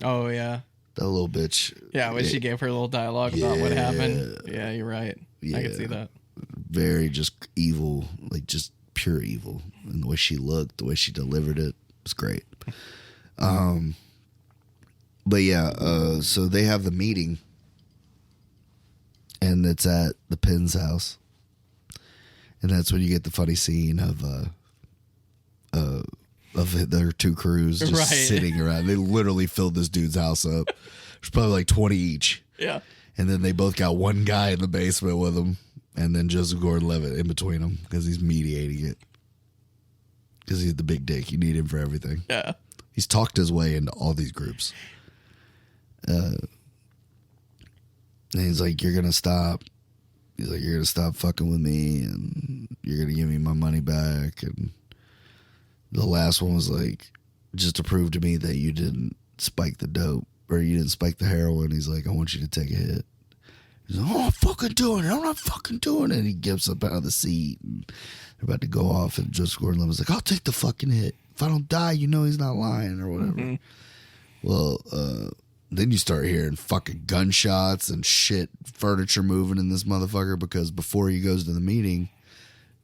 Oh, yeah. That little bitch. Yeah, when she gave her little dialogue about what happened. Yeah, you're right. Yeah. I can see that. Very just evil, like just pure evil. And the way she looked, the way she delivered it was great. But yeah, so they have the meeting, and it's at the Penn's house, and that's when you get the funny scene of their two crews just sitting around. They literally filled this dude's house up. There's probably like 20 each. Yeah. And then they both got one guy in the basement with them, and then Joseph Gordon-Levitt in between them because he's mediating it. Because he's the big dick. You need him for everything. Yeah. He's talked his way into all these groups. And he's like, you're going to stop. He's like, you're going to stop fucking with me, and you're going to give me my money back. And the last one was like, just to prove to me that you didn't spike the dope, or you didn't spike the heroin. He's like, I want you to take a hit. He's like, I'm not fucking doing it. I'm not fucking doing it. And he gets up out of the seat, and they're about to go off, and Joseph Gordon-Levitt's like, I'll take the fucking hit. If I don't die, you know he's not lying, or whatever. Mm-hmm. Well, then you start hearing fucking gunshots and shit, furniture moving in this motherfucker, because before he goes to the meeting,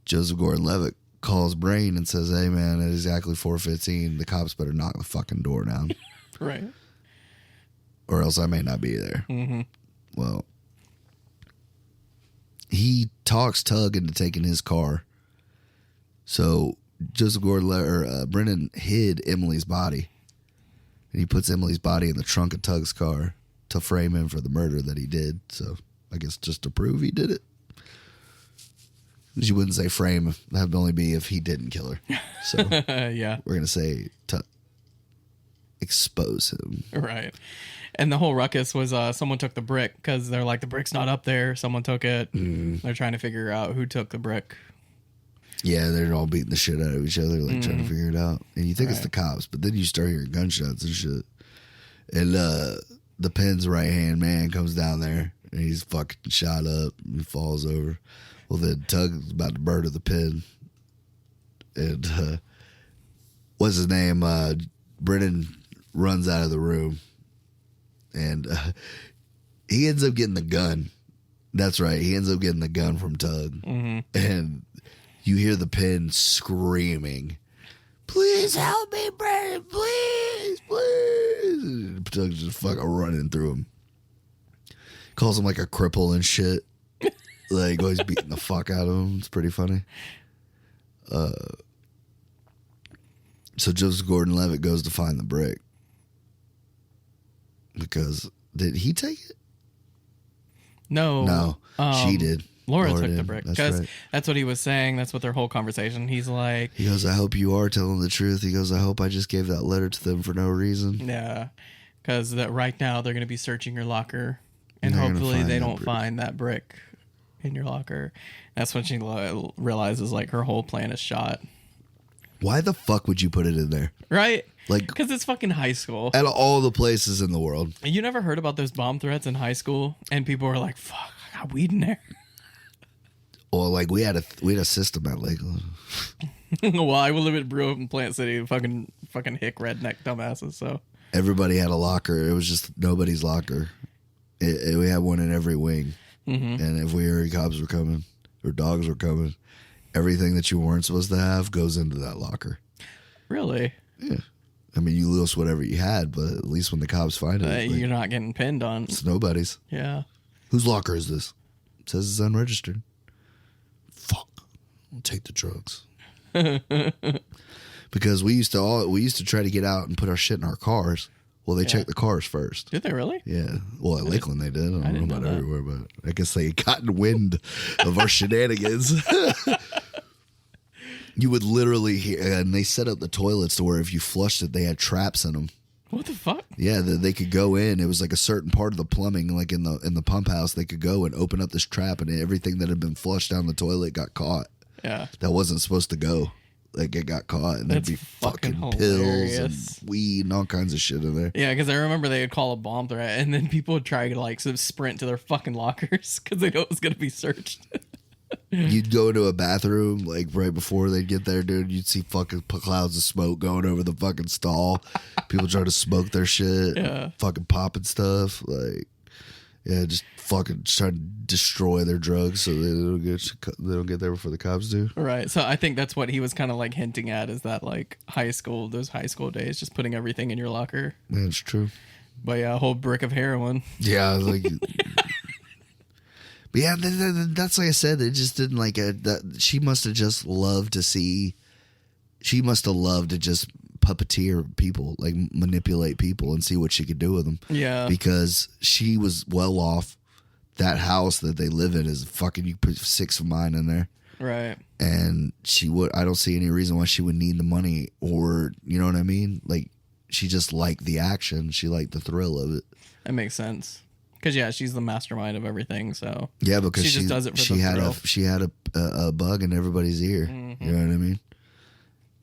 Joseph Gordon-Levitt calls Brain and says, hey, man, at exactly 4:15, the cops better knock the fucking door down. Right. Or else I may not be there. Mm-hmm. Well, he talks Tug into taking his car. So Joseph Gordon-Levitt, Brennan hid Emily's body. And he puts Emily's body in the trunk of Tug's car to frame him for the murder that he did. So I guess just to prove he did it. You wouldn't say frame. That would only be if he didn't kill her. So yeah, we're going to say to expose him. Right. And the whole ruckus was someone took the brick because they're like, the brick's not up there. Someone took it. Mm. They're trying to figure out who took the brick. Yeah, they're all beating the shit out of each other, like trying to figure it out. And you think it's the cops, but then you start hearing gunshots and shit. And the Penn's right-hand man comes down there, and he's fucking shot up. He falls over. Well, then Tug's about to murder the Penn. And what's his name? Brennan runs out of the room. And he ends up getting the gun. That's right. He ends up getting the gun from Tug. Mm-hmm. And you hear the Penn screaming, please help me, Brennan, please, please. And Tug's just fucking running through him. Calls him like a cripple and shit. Like, always beating the fuck out of him. It's pretty funny. So Joseph Gordon-Levitt goes to find the brick. Because, did he take it? No. She did. Laura took the brick. Because that's what he was saying. That's what their whole conversation. He's like... He goes, I hope you are telling the truth. He goes, I hope I just gave that letter to them for no reason. Yeah. Because that right now they're going to be searching your locker, and They're gonna hopefully find they that don't brick. find that brick in your locker. That's when she realizes like her whole plan is shot. Why the fuck would you put it in there? Right? Like, Because it's fucking high school. out of all the places in the world. You never heard about those bomb threats in high school, and people were like, "Fuck, I got weed in there." Or like we had a system at Lakeland. Well, I grew up in Plant City, fucking hick redneck dumbasses. So Everybody had a locker. It was just nobody's locker. We had one in every wing. And if we heard cops were coming or dogs were coming, everything that you weren't supposed to have goes into that locker. really, Yeah. I mean, you lose whatever you had, but at least when the cops find it, you're not getting pinned on. it's nobody's. Yeah. Whose locker is this? It says it's unregistered. Fuck. I'll take the drugs. Because we used to try to get out and put our shit in our cars. Well, they checked the cars first. Did they really? Yeah. Well, at Lakeland they did. I don't know didn't about know that. everywhere, but I guess they gotten wind of our shenanigans. You would literally hear, and they set up the toilets to where if you flushed it, they had traps in them. What the fuck? Yeah, they could go in. It was like a certain part of the plumbing, like in the pump house, they could go and open up this trap, and everything that had been flushed down the toilet got caught. Yeah. That wasn't supposed to go. Like it got caught, and there'd That's be fucking fucking pills and hilarious. weed and all kinds of shit in there. Yeah, because I remember they would call a bomb threat, and then people would try to like sort of sprint to their fucking lockers because they know it was gonna be searched. You'd go into a bathroom like right before they'd get there, dude. You'd see fucking clouds of smoke going over the fucking stall. People trying to smoke their shit, Yeah. fucking popping stuff. Like, yeah, just fucking trying to destroy their drugs so they don't get there before the cops do. Right. So I think that's what he was kind of like hinting at, is that like those high school days, just putting everything in your locker. Man, it's true. But yeah, a whole brick of heroin. Yeah, I was like. But yeah, that's like I said. It just didn't like it. She must have just loved to see. She must have loved to just puppeteer people, like manipulate people, and see what she could do with them. Yeah. Because she was well off. That house that they live in is fucking. You put 6 of mine in there, Right. and she would. I don't see any reason why she would need the money, or you know what I mean. Like she just liked the action. She liked the thrill of it. That makes sense. Because yeah, she's the mastermind of everything. So Yeah, because she just does it for she the had thrill. she had a bug in everybody's ear. You know what I mean?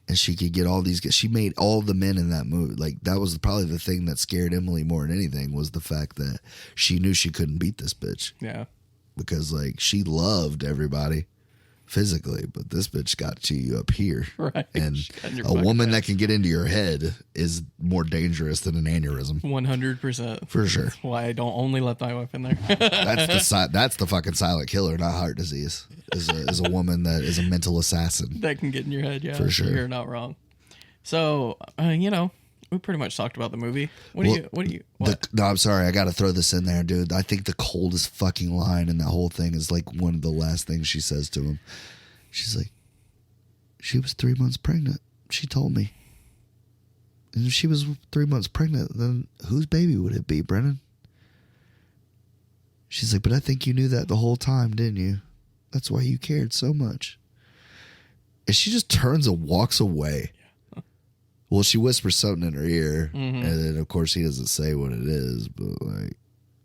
And she could get all these. She made all the men in that movie. Like that was probably the thing that scared Emily more than anything, was the fact that she knew she couldn't beat this bitch, Yeah. because like she loved everybody physically, but this bitch got to you up here. Right. And She got in your a fucking woman head. that can get into your head is more dangerous than an aneurysm. 100%. For sure. That's why I don't only let my wife in there. That's the fucking silent killer, not heart disease. Is a woman that is a mental assassin. That can get in your head. Yeah. For sure. You're not wrong. So, we pretty much talked about the movie. What? No, I'm sorry. I got to throw this in there, dude. I think the coldest fucking line in that whole thing is like one of the last things she says to him. She's like, she was 3 months pregnant. She told me. And if she was 3 months pregnant, then whose baby would it be, Brennan? She's like, but I think you knew that the whole time, didn't you? That's why you cared so much. And she just turns and walks away. Well, she whispers something in her ear, and then of course he doesn't say what it is, but like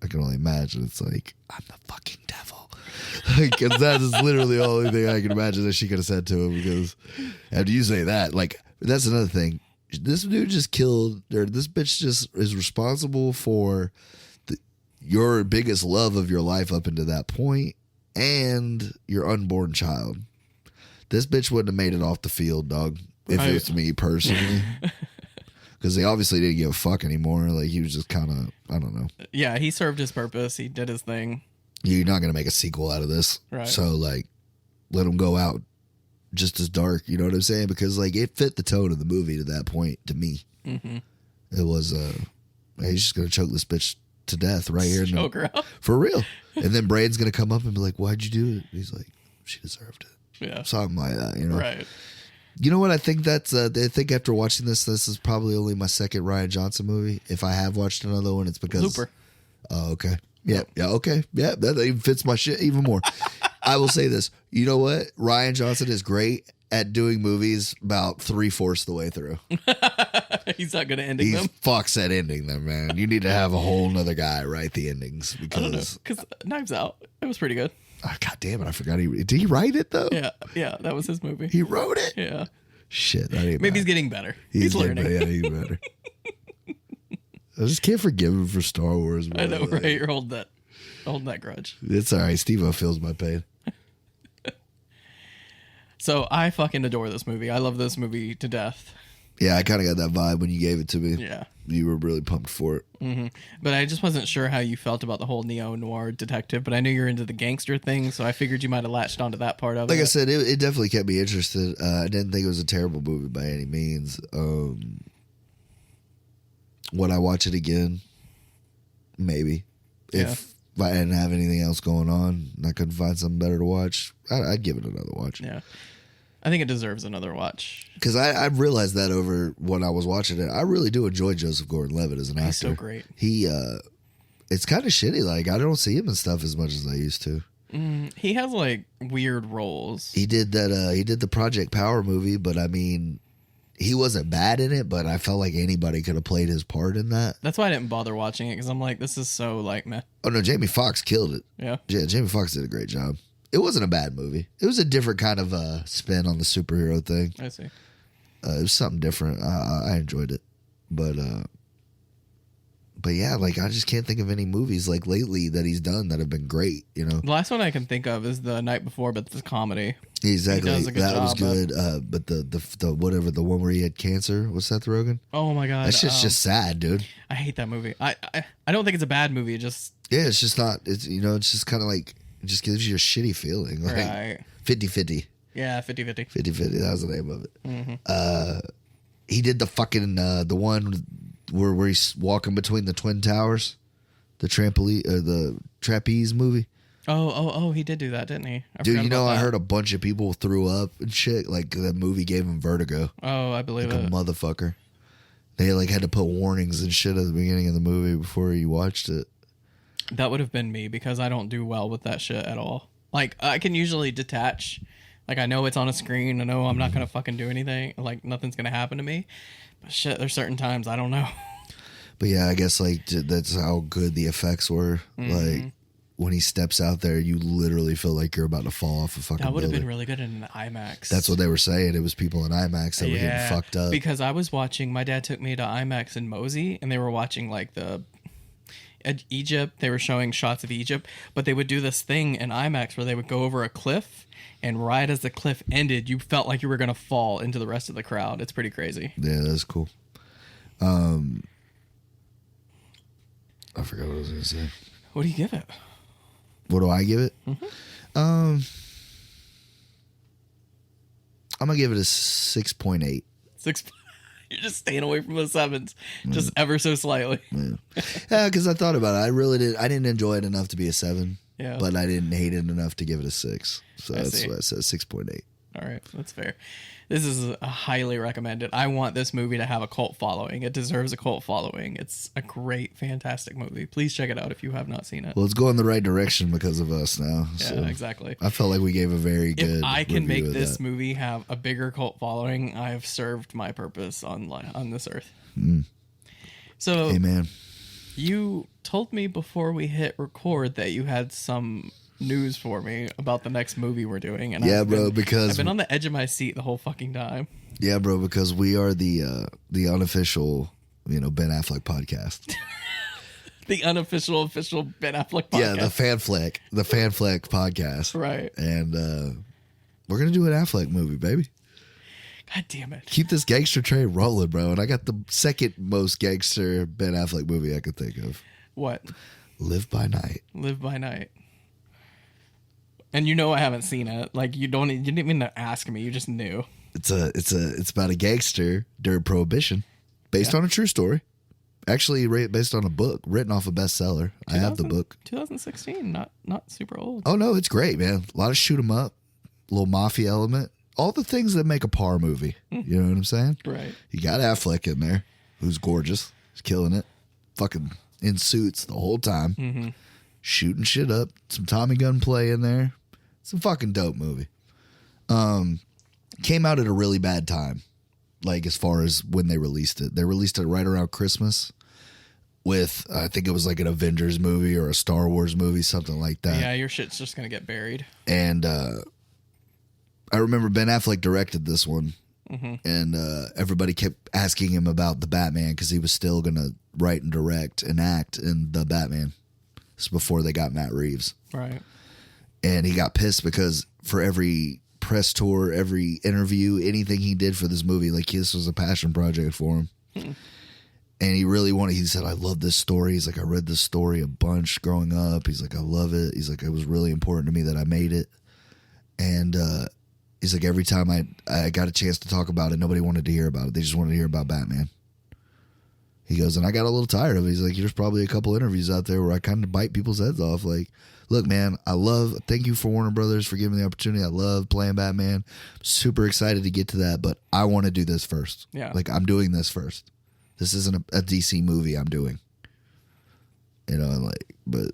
I can only imagine it's like, I'm the fucking devil. Because that is literally the only thing I can imagine that she could have said to him. Because after you say that, like that's another thing. This dude just killed, or this bitch just is responsible for your biggest love of your life up until that point, and your unborn child. This bitch wouldn't have made it off the field, dog. If Right. it's me personally. Because they obviously didn't give a fuck anymore. Like, he was just kind of, I don't know. Yeah, he served his purpose. He did his thing. You're not going to make a sequel out of this. Right. So, like, let him go out just as dark. You know what I'm saying? Because, like, it fit the tone of the movie to that point to me. Mm-hmm. It was, he's just going to choke this bitch to death right here. Choke her out. For real. And then Braden's going to come up and be like, why'd you do it? And he's like, she deserved it. Yeah. Something like that, you know? Right. You know what? I think that's. I think after watching this is probably only my second Rian Johnson movie. If I have watched another one, it's because Looper. Oh, okay. Yeah. Yeah. Okay. Yeah. That even fits my shit even more. I will say this. You know what? Rian Johnson is great at doing movies about 3/4 the way through. He's not good at ending them. He fucks at ending them, man. You need to have a whole nother guy write the endings because Knives Out, it was pretty good. Oh, God damn it! I forgot did he write it though? Yeah, that was his movie. He wrote it. Yeah. Shit, that ain't maybe bad. he's getting better. He's learning. Yeah, he's better. I just can't forgive him for Star Wars. Bro. I know, right? You're holding that grudge. It's all right. Steve-O feels my pain. So I fucking adore this movie. I love this movie to death. Yeah, I kind of got that vibe when you gave it to me. Yeah. You were really pumped for it. Mm-hmm. But I just wasn't sure how you felt about the whole neo-noir detective, but I knew you're into the gangster thing, so I figured you might have latched onto that part of it. Like I said, it definitely kept me interested. I didn't think it was a terrible movie by any means. Would I watch it again? Maybe. If I didn't have anything else going on and I couldn't find something better to watch, I'd give it another watch. Yeah. I think it deserves another watch. Because I realized that over when I was watching it. I really do enjoy Joseph Gordon-Levitt as an actor. He's so great. It's kind of shitty. Like, I don't see him in stuff as much as I used to. He has, like, weird roles. He did that. He did the Project Power movie, but I mean, he wasn't bad in it, but I felt like anybody could have played his part in that. That's why I didn't bother watching it, because I'm like, this is so, like, meh. Oh, no, Jamie Foxx killed it. Yeah? Yeah, Jamie Foxx did a great job. It wasn't a bad movie. It was a different kind of spin on the superhero thing. I see. It was something different. I enjoyed it. But yeah, like, I just can't think of any movies, like, lately that he's done that have been great, you know? The last one I can think of is The Night Before, but it's a comedy. Exactly. He does a good that job, was good. But the whatever, the one where he had cancer, was Seth Rogen? Oh, my God. That shit's just sad, dude. I hate that movie. I don't think it's a bad movie. It just... Yeah, it's just not, it's, you know, it's just kind of like, it just gives you a shitty feeling. Like, right. 50-50. Yeah, 50-50. 50-50, that was the name of it. Mm-hmm. He did the fucking, the one where he's walking between the Twin Towers. The trampoline, the trapeze movie. Oh, he did do that, didn't he? Dude, you know, I heard a bunch of people threw up and shit. Like, that movie gave him vertigo. Oh, I believe like it. a motherfucker. They, like, had to put warnings and shit at the beginning of the movie before you watched it. That would have been me, because I don't do well with that shit at all. Like, I can usually detach. Like, I know it's on a screen. I know I'm not going to fucking do anything. Like, nothing's going to happen to me. But shit, there's certain times I don't know. But yeah, I guess, like, that's how good the effects were. Like, when he steps out there, you literally feel like you're about to fall off a fucking That would have building. been really good in an IMAX. That's what they were saying. It was people in IMAX that were getting fucked up. Because I was watching, my dad took me to IMAX in Mosey, and they were watching, like, Egypt. They were showing shots of Egypt, but they would do this thing in IMAX where they would go over a cliff, and right as the cliff ended, you felt like you were going to fall into the rest of the crowd. It's pretty crazy. Yeah, that's cool. I forgot what I was going to say. What do you give it? What do I give it? I'm going to give it a 6.8. 6. You're just staying away from the 7s, just ever so slightly. Yeah, because I thought about it. I didn't enjoy it enough to be a 7. Yeah. But I didn't hate it enough to give it a 6. So that's see. why I said 6.8. All right, that's fair. This is a highly recommended. I want this movie to have a cult following. It deserves a cult following. It's a great, fantastic movie. Please check it out if you have not seen it. Well, it's going the right direction because of us now. Yeah, so exactly. I felt like we gave a very good. If I can review make of this that. movie have a bigger cult following, I have served my purpose on this earth. So, Amen. You told me before we hit record that you had some news for me about the next movie we're doing, and Yeah, bro, because I've been on the edge of my seat the whole fucking time. Yeah, bro, because we are the unofficial, Ben Affleck podcast. The unofficial, official Ben Affleck podcast. Yeah, the Fan Fleck podcast. Right. And we're gonna do an Affleck movie, baby. God damn it. Keep this gangster train rolling, bro. And I got the second most gangster Ben Affleck movie I could think of. What? Live by Night. Live by Night. And you know I haven't seen it. Like you didn't even ask me. You just knew. It's about a gangster during Prohibition, based on a true story. Actually, based on a book written off a bestseller. I have the book. 2016, not super old. Oh no, it's great, man. A lot of shoot 'em up, little mafia element, all the things that make a par movie. You know what I'm saying? Right. You got Affleck in there, who's gorgeous. He's killing it. Fucking in suits the whole time, shooting shit up. Some Tommy gun play in there. It's a fucking dope movie. Came out at a really bad time like as far as when they released it. They released it right around Christmas with, I think it was like an Avengers movie or a Star Wars movie, something like that. Yeah, your shit's just going to get buried. And I remember Ben Affleck directed this one. And everybody kept asking him about the Batman because he was still going to write and direct and act in the Batman. This is before they got Matt Reeves. Right. And he got pissed because for every press tour, every interview, anything he did for this movie, like this was a passion project for him. And he really wanted, he said, I love this story. He's like, I read this story a bunch growing up. He's like, I love it. He's like, it was really important to me that I made it. And he's like, every time I got a chance to talk about it, nobody wanted to hear about it. They just wanted to hear about Batman. He goes, and I got a little tired of it. He's like, there's probably a couple interviews out there where I kind of bite people's heads off. Like, look, man, thank you for Warner Brothers for giving me the opportunity. I love playing Batman. Super excited to get to that, but I want to do this first. Yeah. Like, I'm doing this first. This isn't a DC movie I'm doing. You know, like, but,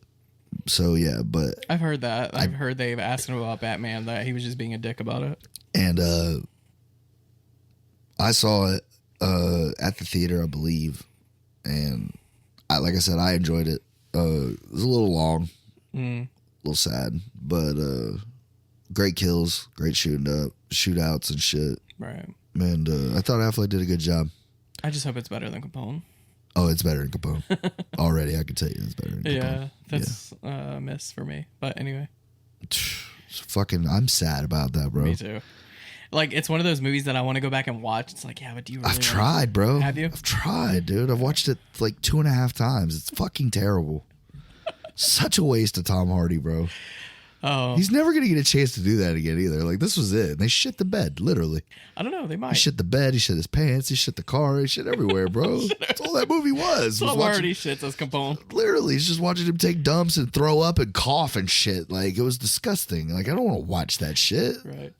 so yeah, but. I've heard that. I've heard they've asked him about Batman, that he was just being a dick about it. And I saw it at the theater, I believe. And like I said, I enjoyed it. It was a little long, a little sad, but great kills, great shootouts and shit. Right. And I thought Affleck did a good job. I just hope it's better than Capone. Oh, it's better than Capone. Already, I can tell you it's better than Capone. Yeah, that's a miss for me. But anyway. I'm sad about that, bro. Me too. Like, it's one of those movies that I want to go back and watch. It's like, yeah, but do you really I've tried, bro. Have you? I've tried, dude. I've watched it like 2.5 times. It's fucking terrible. Such a waste of Tom Hardy, bro. Oh. He's never going to get a chance to do that again either. Like, this was it. They shit the bed, literally. I don't know. They might. He shit the bed. He shit his pants. He shit the car. He shit everywhere, bro. That's all that movie was. Tom Hardy shits as Capone. Literally, he's just watching him take dumps and throw up and cough and shit. Like, it was disgusting. Like, I don't want to watch that shit. Right.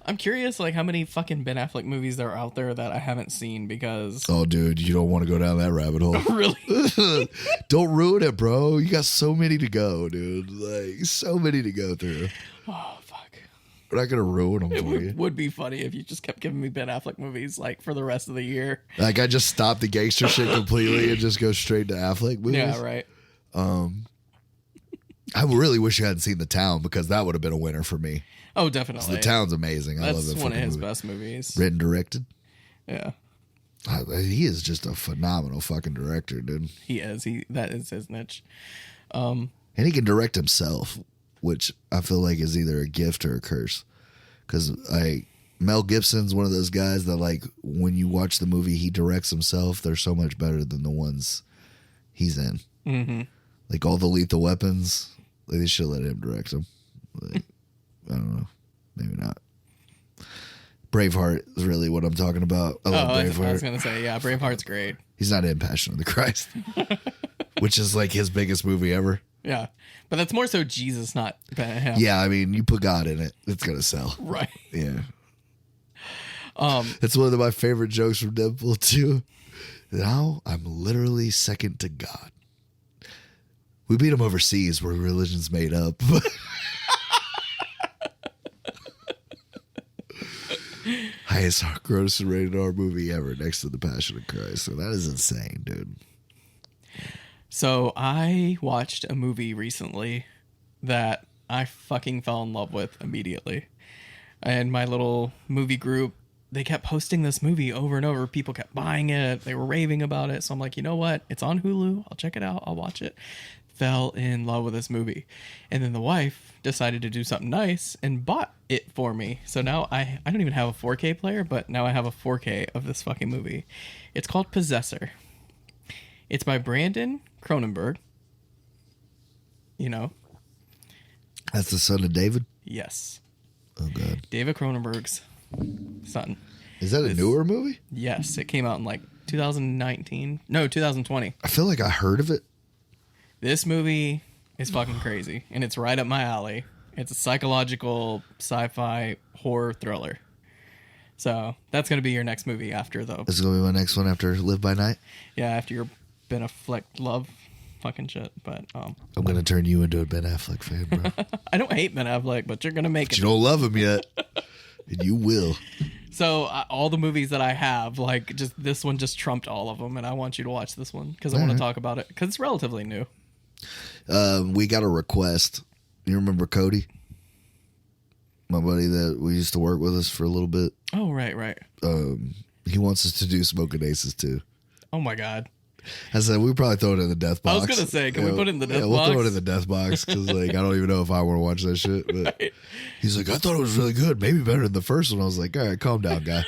I'm curious, like, how many fucking Ben Affleck movies there are out there that I haven't seen because... Oh, dude, you don't want to go down that rabbit hole. Really? Don't ruin it, bro. You got so many to go, dude. Like, so many to go through. Oh, fuck. We're not going to ruin them for you. It would be funny if you just kept giving me Ben Affleck movies, like, for the rest of the year. Like, I just stop the gangster shit completely and just go straight to Affleck movies. Yeah, right. I really wish you hadn't seen The Town because that would have been a winner for me. Oh, definitely. The Town's amazing. I love that. That's one of his movie. best movies. Written, directed. Yeah. He is just a phenomenal fucking director, dude. He is. That is his niche. And he can direct himself, which I feel like is either a gift or a curse. Because Mel Gibson's one of those guys that, like, when you watch the movie he directs himself, they're so much better than the ones he's in. Mm-hmm. Like all the Lethal Weapons, like, they should let him direct them. Like, I don't know. Maybe not. Braveheart is really what I'm talking about. I love Braveheart. I was going to say, yeah, Braveheart's great. He's not in Passion of the Christ, which is like his biggest movie ever. Yeah. But that's more so Jesus, not him. Yeah, I mean, you put God in it, it's going to sell. Right. Yeah. It's one of my favorite jokes from Deadpool 2. Now I'm literally second to God. We beat him overseas where religion's made up. Highest grossing rated R movie ever next to The Passion of Christ. So that is insane, dude. So I watched a movie recently that I fucking fell in love with immediately. And my little movie group, they kept posting this movie over and over. People kept buying it. They were raving about it. So I'm like, you know what? It's on Hulu. I'll check it out. I'll watch it. Fell in love with this movie. And then the wife decided to do something nice and bought it for me. So now I don't even have a 4K player, but now I have a 4K of this fucking movie. It's called Possessor. It's by Brandon Cronenberg. You know. That's the son of David? Yes. Oh, God. David Cronenberg's son. Is that a newer movie? Yes. It came out in like 2019. No, 2020. I feel like I heard of it. This movie is fucking crazy, and it's right up my alley. It's a psychological sci-fi horror thriller. So that's going to be your next movie after, though. This is going to be my next one after Live by Night? Yeah, after your Ben Affleck love fucking shit. But I'm going to turn you into a Ben Affleck fan, bro. I don't hate Ben Affleck, but you're going to make it. You don't love him yet. And you will. So all the movies that I have, like, just this one just trumped all of them, and I want you to watch this one because I want to talk about it because it's relatively new. We got a request. You remember Cody? My buddy that we used to work with us for a little bit. Oh, right. He wants us to do Smoking Aces too. Oh my God. I said we probably throw it in the death box. I was gonna say, can we put it in the death box? We'll throw it in the death box because like I don't even know if I want to watch that shit. But right. He's like, I thought it was really good, maybe better than the first one. I was like, all right, calm down, guy.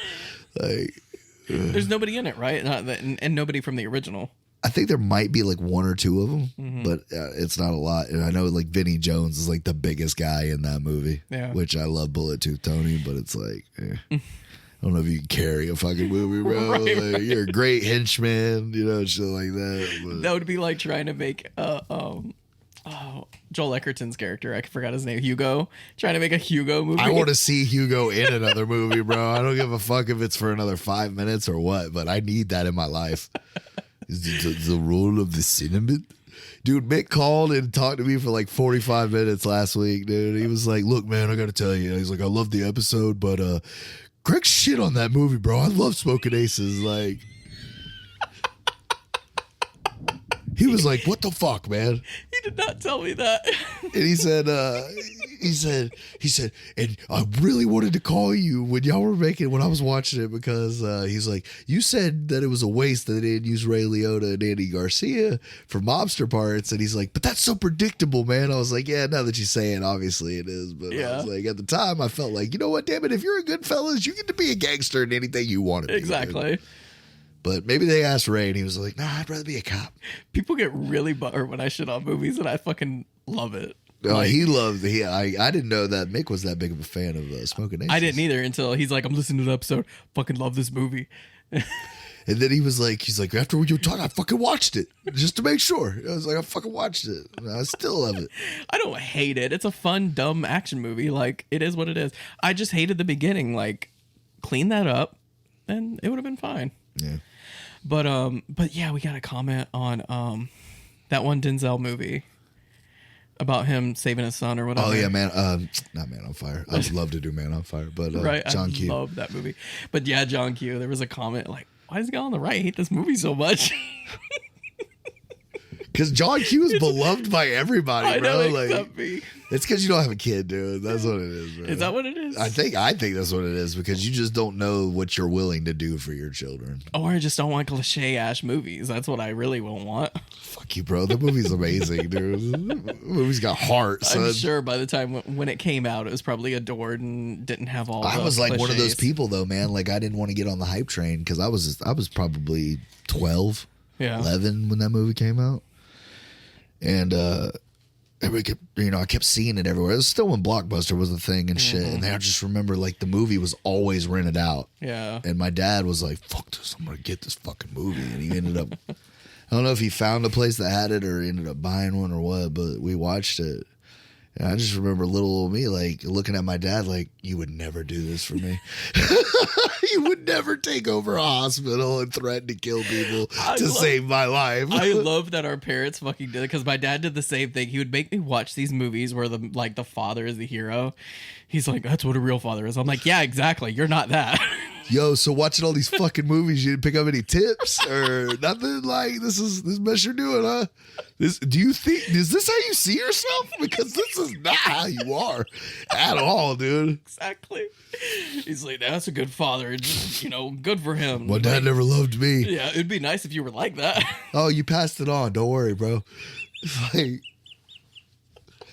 Like, there's nobody in it, right? And nobody from the original. I think there might be like one or two of them, but it's not a lot. And I know like Vinnie Jones is like the biggest guy in that movie, which I love Bullet Tooth Tony, but it's like, I don't know if you can carry a fucking movie, bro. Right, like, right. You're a great henchman, you know, shit like that. But. That would be like trying to make Joel Eckerton's character. I forgot his name. Hugo. Trying to make a Hugo movie. I want to see Hugo in another movie, bro. I don't give a fuck if it's for another 5 minutes or what, but I need that in my life. Is the role of the cinnamon? Dude, Mick called and talked to me for like 45 minutes last week, dude. He was like, look, man, I got to tell you. He's like, I love the episode, but Greg shit on that movie, bro. I love Smoking Aces. Like, he was like, what the fuck, man? He did not tell me that. And he said, and I really wanted to call you when y'all were when I was watching it because he's like, you said that it was a waste that they didn't use Ray Liotta and Andy Garcia for mobster parts. And he's like, but that's so predictable, man. I was like, yeah, now that you say it, obviously it is. But I was like, at the time, I felt like, you know what, damn it, if you're a good fellas, you get to be a gangster in anything you want to be. Exactly. Dude. But maybe they asked Ray and he was like, nah, I'd rather be a cop. People get really butthurt when I shit on movies and I fucking love it. Oh, like, he loved I didn't know that Mick was that big of a fan of Smoking Aces. I didn't either until he's like, I'm listening to the episode. Fucking love this movie. And then he's like, after you talk, I fucking watched it just to make sure. I was like, I fucking watched it. I still love it. I don't hate it. It's a fun, dumb action movie. Like, it is what it is. I just hated the beginning. Like, clean that up and it would have been fine. Yeah. But yeah, we got a comment on that one Denzel movie about him saving his son or whatever. Oh yeah, not Man on Fire. I would love to do Man on Fire, but right, John Q. I love that movie. But yeah, John Q. There was a comment like, why does the guy on the right hate this movie so much? Because John Q is beloved by everybody, bro. I know, like, except me. It's because you don't have a kid, dude. That's what it is, bro. Is that what it is? I think that's what it is because you just don't know what you're willing to do for your children. Or I just don't want cliche-ass movies. That's what I really won't want. Fuck you, bro. The movie's amazing, dude. The movie's got heart, son. I'm sure by the time when it came out, it was probably adored and didn't have all I was like cliches. one of those people, though, man. Like, I didn't want to get on the hype train because I was probably 12, 11 when that movie came out. And I kept seeing it everywhere. It was still when Blockbuster was a thing and shit. And I just remember like the movie was always rented out. Yeah. And my dad was like, "Fuck this! I'm gonna get this fucking movie." And he ended up, I don't know if he found a place that had it or ended up buying one or what, but we watched it. And I just remember little old me like looking at my dad like, you would never do this for me. You would never take over a hospital and threaten to kill people to save my life. I love that our parents fucking did it because my dad did the same thing. He would make me watch these movies where the father is the hero. He's like, that's what a real father is. I'm like, yeah, exactly. You're not that. Yo, so watching all these fucking movies, you didn't pick up any tips or nothing? Like, this mess you're doing, huh? Is this how you see yourself? Because this is not how you are at all, dude. Exactly. He's like, that's a good father. Just, good for him. My dad never loved me. Yeah, it'd be nice if you were like that. Oh, you passed it on. Don't worry, bro. Like,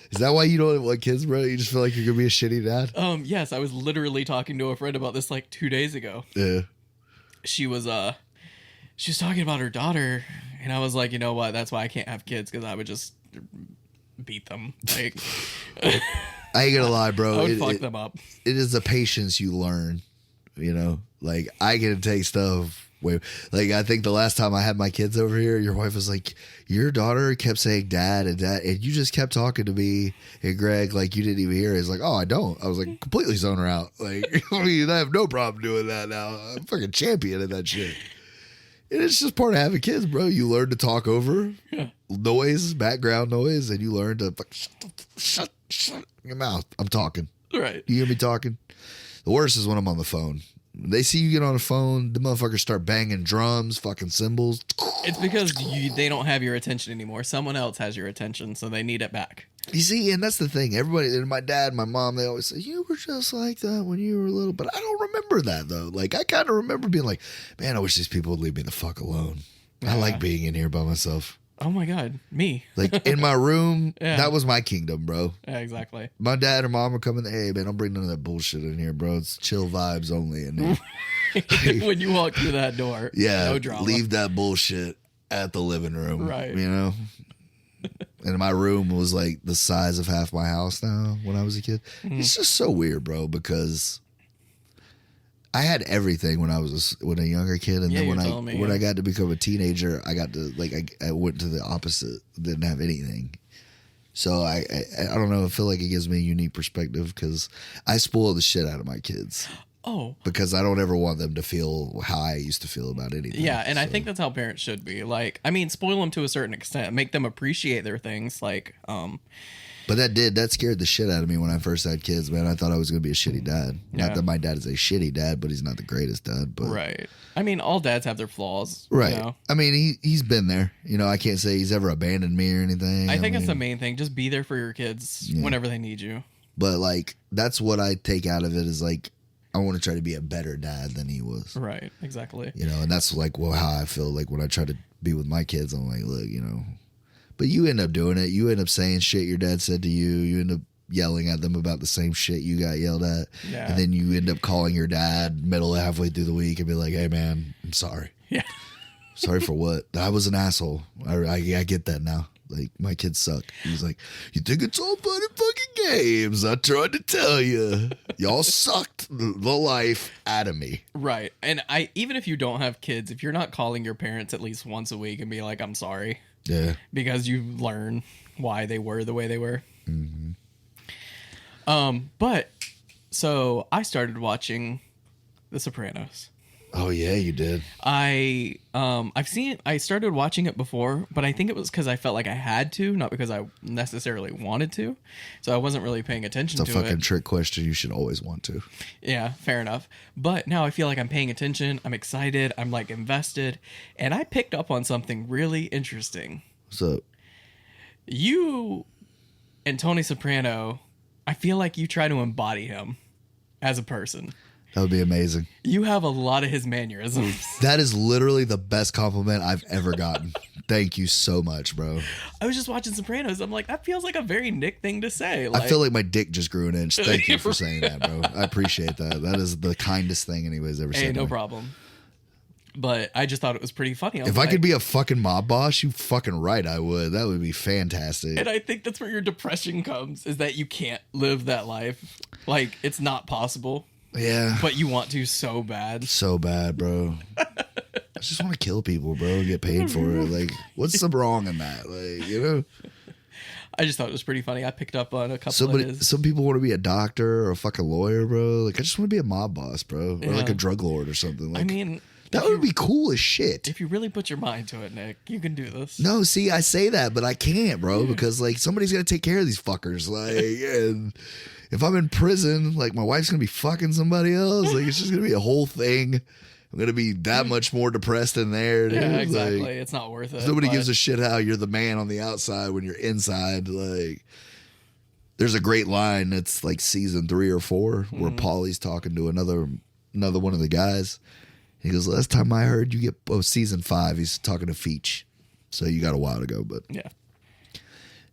is that why you don't want kids, bro? You just feel like you're gonna be a shitty dad? Yes, I was literally talking to a friend about this like 2 days ago. Yeah. She was talking about her daughter, and I was like, you know what? That's why I can't have kids because I would just beat them. Like, I ain't gonna lie, bro. I would fuck them up. It is the patience you learn. Like I can take stuff. Like I think the last time I had my kids over here, your wife was like, your daughter kept saying dad, and you just kept talking to me and Greg like you didn't even hear it. It's like, oh, I don't. I was like completely zone her out. Like, I mean, I have no problem doing that now. I'm fucking champion of that shit. And it's just part of having kids, bro. You learn to talk over noise, background noise, and you learn to shut your mouth. I'm talking. Right. You hear me talking? The worst is when I'm on the phone. They see you get on the phone, the motherfuckers start banging drums, fucking cymbals. It's because they don't have your attention anymore. Someone else has your attention, so they need it back. You see, and that's the thing. Everybody, and my dad, my mom, they always say, you were just like that when you were little. But I don't remember that, though. Like, I kind of remember being like, man, I wish these people would leave me the fuck alone. I like being in here by myself. Oh, my God. Me. Like, in my room, that was my kingdom, bro. Yeah, exactly. My dad or mom would come in, hey, man, don't bring none of that bullshit in here, bro. It's chill vibes only in here. When you walk through that door, no drama. Leave that bullshit at the living room. Right. You know? And my room was like the size of half my house now when I was a kid. Mm-hmm. It's just so weird, bro, because I had everything when I was a younger kid, and then when I got to become a teenager, I got to I went to the opposite. Didn't have anything. So I don't know. I feel like it gives me a unique perspective because I spoil the shit out of my kids. Oh. Because I don't ever want them to feel how I used to feel about anything. Yeah, and I think that's how parents should be. Like, I mean, spoil them to a certain extent. Make them appreciate their things. Like, But that scared the shit out of me when I first had kids, man. I thought I was going to be a shitty dad. Yeah. Not that my dad is a shitty dad, but he's not the greatest dad. But right. I mean, all dads have their flaws. Right. You know? I mean, he's been there. You know, I can't say he's ever abandoned me or anything. I think that's the main thing. Just be there for your kids whenever they need you. But, like, that's what I take out of it is, like, I want to try to be a better dad than he was. Right, exactly. You know, and that's like how I feel like when I try to be with my kids. I'm like, look, you know, but you end up doing it. You end up saying shit your dad said to you. You end up yelling at them about the same shit you got yelled at. Yeah. And then you end up calling your dad halfway through the week and be like, hey, man, I'm sorry. Yeah. Sorry for what? I was an asshole. I get that now. Like, my kids suck. He's like, you think it's all fun and fucking games? I tried to tell you. Y'all sucked the life out of me. Right. And even if you don't have kids, if you're not calling your parents at least once a week and be like, I'm sorry. Yeah. Because you learn why they were the way they were. Mm-hmm. But, so I started watching The Sopranos. Oh yeah, you did. I started watching it before, but I think it was because I felt like I had to, not because I necessarily wanted to. So I wasn't really paying attention to it. It's a fucking trick question. You should always want to. Yeah, fair enough. But now I feel like I'm paying attention. I'm excited. I'm like invested. And I picked up on something really interesting. What's up? You and Tony Soprano, I feel like you try to embody him as a person. That would be amazing. You have a lot of his mannerisms. That is literally the best compliment I've ever gotten. Thank you so much, bro. I was just watching Sopranos. I'm like, that feels like a very Nick thing to say. I feel like my dick just grew an inch. Thank you for saying that, bro. I appreciate that. That is the kindest thing anybody's ever said. Hey, no problem. But I just thought it was pretty funny. If I could be a fucking mob boss, you fucking right, I would. That would be fantastic. And I think that's where your depression comes, is that you can't live that life. Like, it's not possible. Yeah. But you want to so bad. So bad, bro. I just want to kill people, bro, and get paid for it. Like, what's the wrong in that? Like, you know? I just thought it was pretty funny. I picked up on a couple of his... Some people want to be a doctor or a fucking lawyer, bro. Like, I just want to be a mob boss, bro. Or like a drug lord or something. Like, I mean... That would be cool as shit. If you really put your mind to it, Nick, you can do this. No, see, I say that, but I can't, bro, because, like, somebody's got to take care of these fuckers. Like, and if I'm in prison, like, my wife's going to be fucking somebody else. Like, it's just going to be a whole thing. I'm going to be that much more depressed in there. Dude. Yeah, exactly. Like, it's not worth it. Nobody gives a shit how you're the man on the outside when you're inside. Like, there's a great line that's, like, season 3 or 4 where Paulie's talking to another one of the guys. He goes, last time I heard you get season 5, he's talking to Feach. So you got a while to go, but yeah.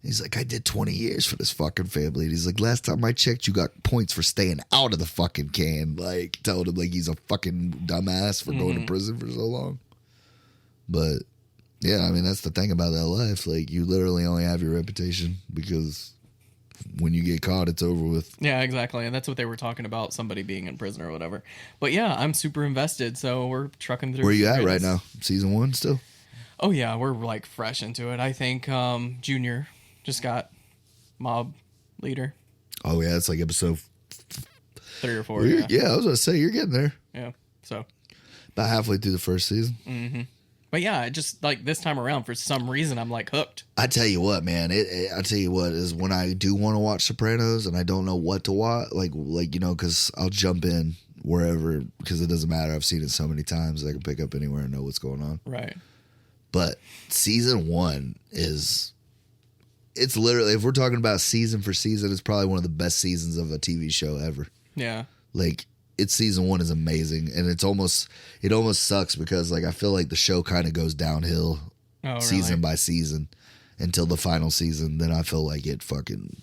He's like, I did 20 years for this fucking family. And he's like, last time I checked, you got points for staying out of the fucking can. Like, telling him like he's a fucking dumbass for going to prison for so long. But yeah, I mean, that's the thing about that life. Like, you literally only have your reputation because when you get caught, it's over with. Yeah, exactly. And that's what they were talking about, somebody being in prison or whatever. But yeah, I'm super invested, so we're trucking through. Where you at right now? Season 1 still? Oh yeah, we're like fresh into it. I think Junior just got mob leader. Oh yeah, it's like episode 3 or 4. Yeah, I was gonna say you're getting there. Yeah, so about halfway through the first season. But yeah, just like this time around, for some reason, I'm like hooked. I tell you what, man. I tell you what is when I do want to watch Sopranos and I don't know what to watch, like because I'll jump in wherever because it doesn't matter. I've seen it so many times that I can pick up anywhere and know what's going on. Right. But season 1 it's literally, if we're talking about season for season, it's probably one of the best seasons of a TV show ever. Yeah. Like, season 1 is amazing, and it almost sucks because like I feel like the show kind of goes downhill season by season until the final season. Then I feel like it fucking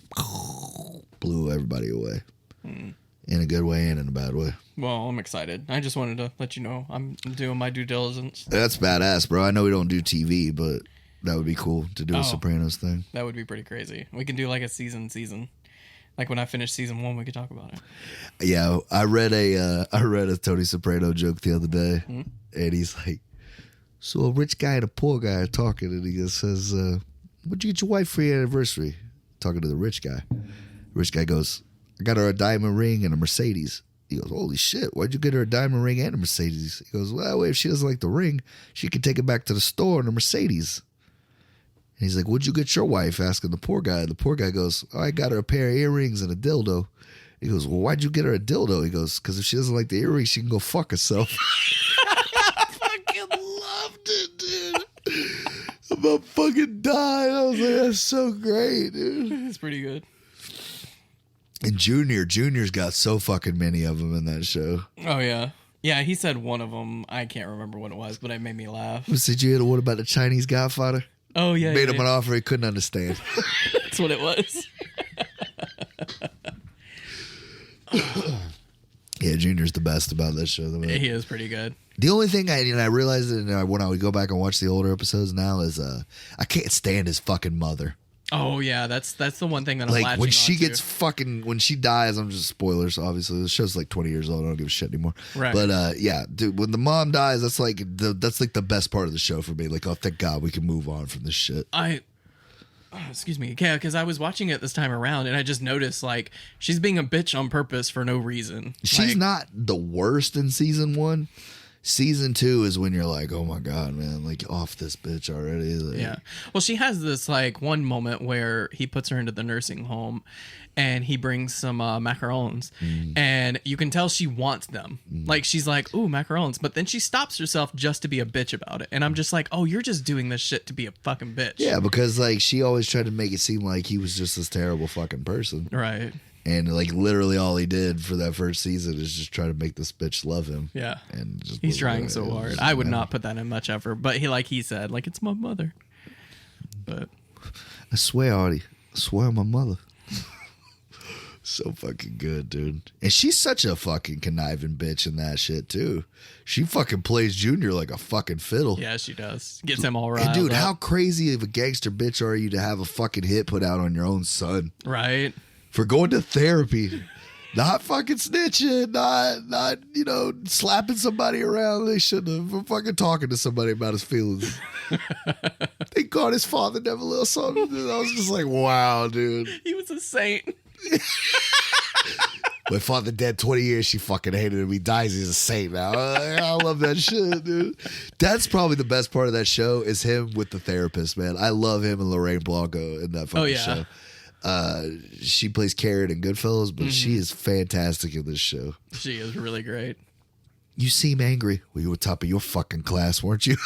blew everybody away in a good way and in a bad way. Well, I'm excited. I just wanted to let you know I'm doing my due diligence. That's badass, bro. I know we don't do TV, but that would be cool to do a Sopranos thing. That would be pretty crazy. We can do like a season. Like when I finish season 1, we could talk about it. Yeah, I read a Tony Soprano joke the other day, and he's like, "So a rich guy and a poor guy are talking, and he says, what'd you get your wife for your anniversary?" Talking to the rich guy. Rich guy goes, "I got her a diamond ring and a Mercedes." He goes, "Holy shit, why'd you get her a diamond ring and a Mercedes?" He goes, "Well, that way if she doesn't like the ring, she can take it back to the store in a Mercedes." And he's like, "What'd you get your wife?" Asking the poor guy. The poor guy goes, "Oh, I got her a pair of earrings and a dildo." He goes, "Well, why'd you get her a dildo?" He goes, "Because if she doesn't like the earrings, she can go fuck herself." I fucking loved it, dude. I'm about fucking dying. I was like, that's so great, dude. It's pretty good. And Junior's got so fucking many of them in that show. Oh, yeah. Yeah, he said one of them. I can't remember what it was, but it made me laugh. Did you hear the one about the Chinese Godfather? Oh, yeah. Made him an offer he couldn't understand. That's what it was. Yeah, Junior's the best about this show. He is pretty good. The only thing I realized when I would go back and watch the older episodes now is I can't stand his fucking mother. Oh yeah, that's the one thing that I'm like when she onto. gets when she dies. I'm just spoilers. Obviously, the show's like 20 years old. I don't give a shit anymore. Right. But yeah, dude, when the mom dies, that's like the best part of the show for me. Like, oh, thank God we can move on from this shit. Excuse me. Yeah, because I was watching it this time around and I just noticed like she's being a bitch on purpose for no reason. She's not the worst in season 1. Season 2 is when you're like, oh my God, man, like off this bitch already. Like, yeah. Well, she has this like one moment where he puts her into the nursing home and he brings some macarons and you can tell she wants them. Like she's like, ooh, macarons. But then she stops herself just to be a bitch about it. And I'm just like, oh, you're just doing this shit to be a fucking bitch. Yeah, because like she always tried to make it seem like he was just this terrible fucking person. Right. And like literally all he did for that first season is just try to make this bitch love him. Yeah. And he's trying so hard. I would not put that in much effort. But he said, like, it's my mother. But I swear, Artie. I swear on my mother. So fucking good, dude. And she's such a fucking conniving bitch in that shit too. She fucking plays Junior like a fucking fiddle. Yeah, she does. Gets him all right. And dude, how crazy of a gangster bitch are you to have a fucking hit put out on your own son? Right. For going to therapy, not fucking snitching, not slapping somebody around. They shouldn't have. For fucking talking to somebody about his feelings. Thank God his father never let something. I was just like, wow, dude. He was a saint. My father dead 20 years. She fucking hated him. He dies. He's a saint now. I love that shit, dude. That's probably the best part of that show is him with the therapist, man. I love him and Lorraine Blanco in that fucking show. She plays Karen in Goodfellas, but she is fantastic in this show. She is really great. You seem angry. Well, you were top of your fucking class, weren't you?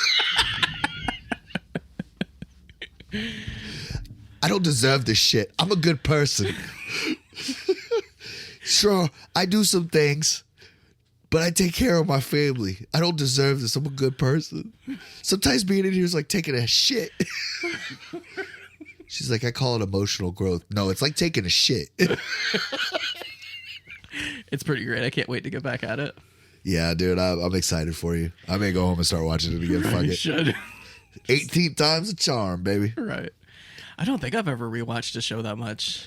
I don't deserve this shit. I'm a good person. Sure, I do some things, but I take care of my family. I don't deserve this. I'm a good person. Sometimes being in here is like taking a shit. She's like, I call it emotional growth. No, it's like taking a shit. It's pretty great. I can't wait to get back at it. Yeah, dude, I'm excited for you. I may go home and start watching it again. Fuck it. Should. 18th time's a charm, baby. Right. I don't think I've ever rewatched a show that much.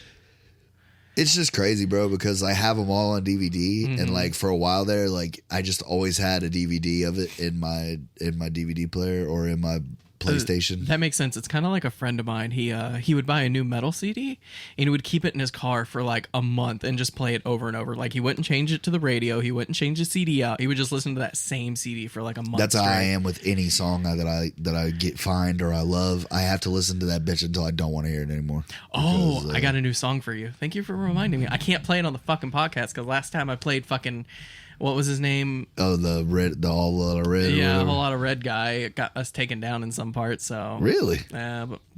It's just crazy, bro, because I have them all on DVD, and like for a while there, like I just always had a DVD of it in my DVD player or in my PlayStation. That makes sense. It's kind of like a friend of mine. He would buy a new metal CD and he would keep it in his car for like a month and just play it over and over. Like he wouldn't change it to the radio. He wouldn't change the CD out. He would just listen to that same CD for like a month. That's straight. how I am with any song that I find or I love. I have to listen to that bitch until I don't want to hear it anymore. Because, I got a new song for you. Thank you for reminding me. I can't play it on the fucking podcast because last time I played fucking. What was his name? Oh, the All Lot of Red. Yeah, a whole lot of red guy got us taken down in some parts. So really,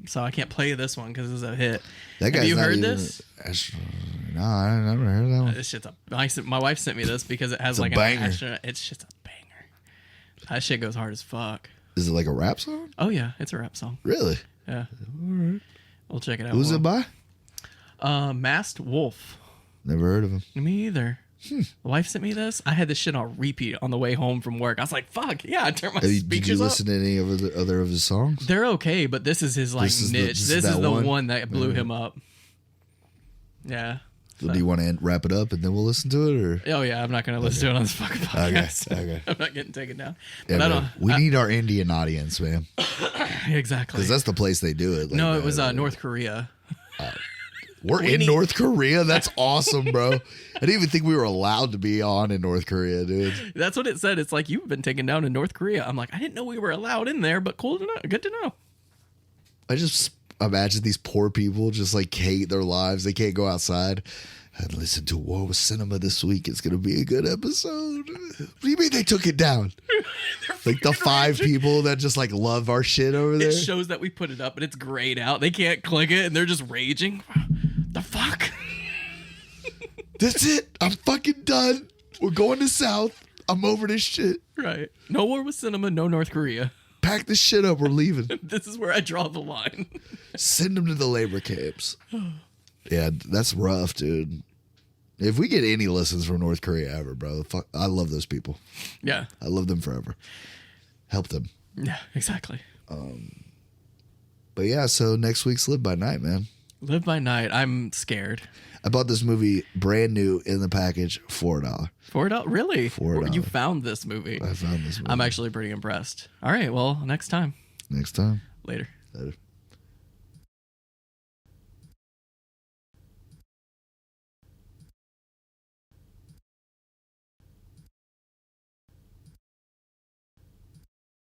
so I can't play this one because it's a hit. That Have you heard this? No, I never heard that one. This shit's my wife sent me this because it has like a banger. It's just a banger. That shit goes hard as fuck. Is it like a rap song? Oh yeah, it's a rap song. Really? Yeah. All right. We'll check it out. Who's it by? Masked Wolf. Never heard of him. Me either. The wife sent me this. I had this shit on repeat on the way home from work. I was like, "Fuck yeah!" I turned my speakers up. Did you listen to any of the other of his songs? They're okay, but this is his niche. This is the one that blew him up. Yeah. So do you want to wrap it up and then we'll listen to it, or? Oh yeah, I'm not going to listen to it on this fucking podcast. Okay. I'm not getting taken down. Yeah, but we need our Indian audience, man. Exactly. Because that's the place they do it. Like no, it was North Korea. We're in North Korea? That's awesome, bro. I didn't even think we were allowed to be on in North Korea, dude. That's what it said. It's like, you've been taken down in North Korea. I'm like, I didn't know we were allowed in there, but cool to know. Good to know. I just imagine these poor people just like hate their lives. They can't go outside. I listened to War with Cinema this week. It's going to be a good episode. What do you mean they took it down? Like the 5 people that just like love our shit over there. It shows that we put it up, but it's grayed out. They can't click it, and they're just raging. The fuck? That's it. I'm fucking done. We're going to South. I'm over this shit. Right. No War with Cinema, no North Korea. Pack this shit up. We're leaving. This is where I draw the line. Send them to the labor camps. Yeah, that's rough, dude. If we get any listens from North Korea ever, bro, fuck, I love those people. Yeah. I love them forever. Help them. Yeah, exactly. But yeah, so next week's Live by Night, man. Live by Night. I'm scared. I bought this movie brand new in the package, $4. $4? Really? $4. You found this movie. I found this movie. I'm actually pretty impressed. All right, well, next time. Next time. Later. Later.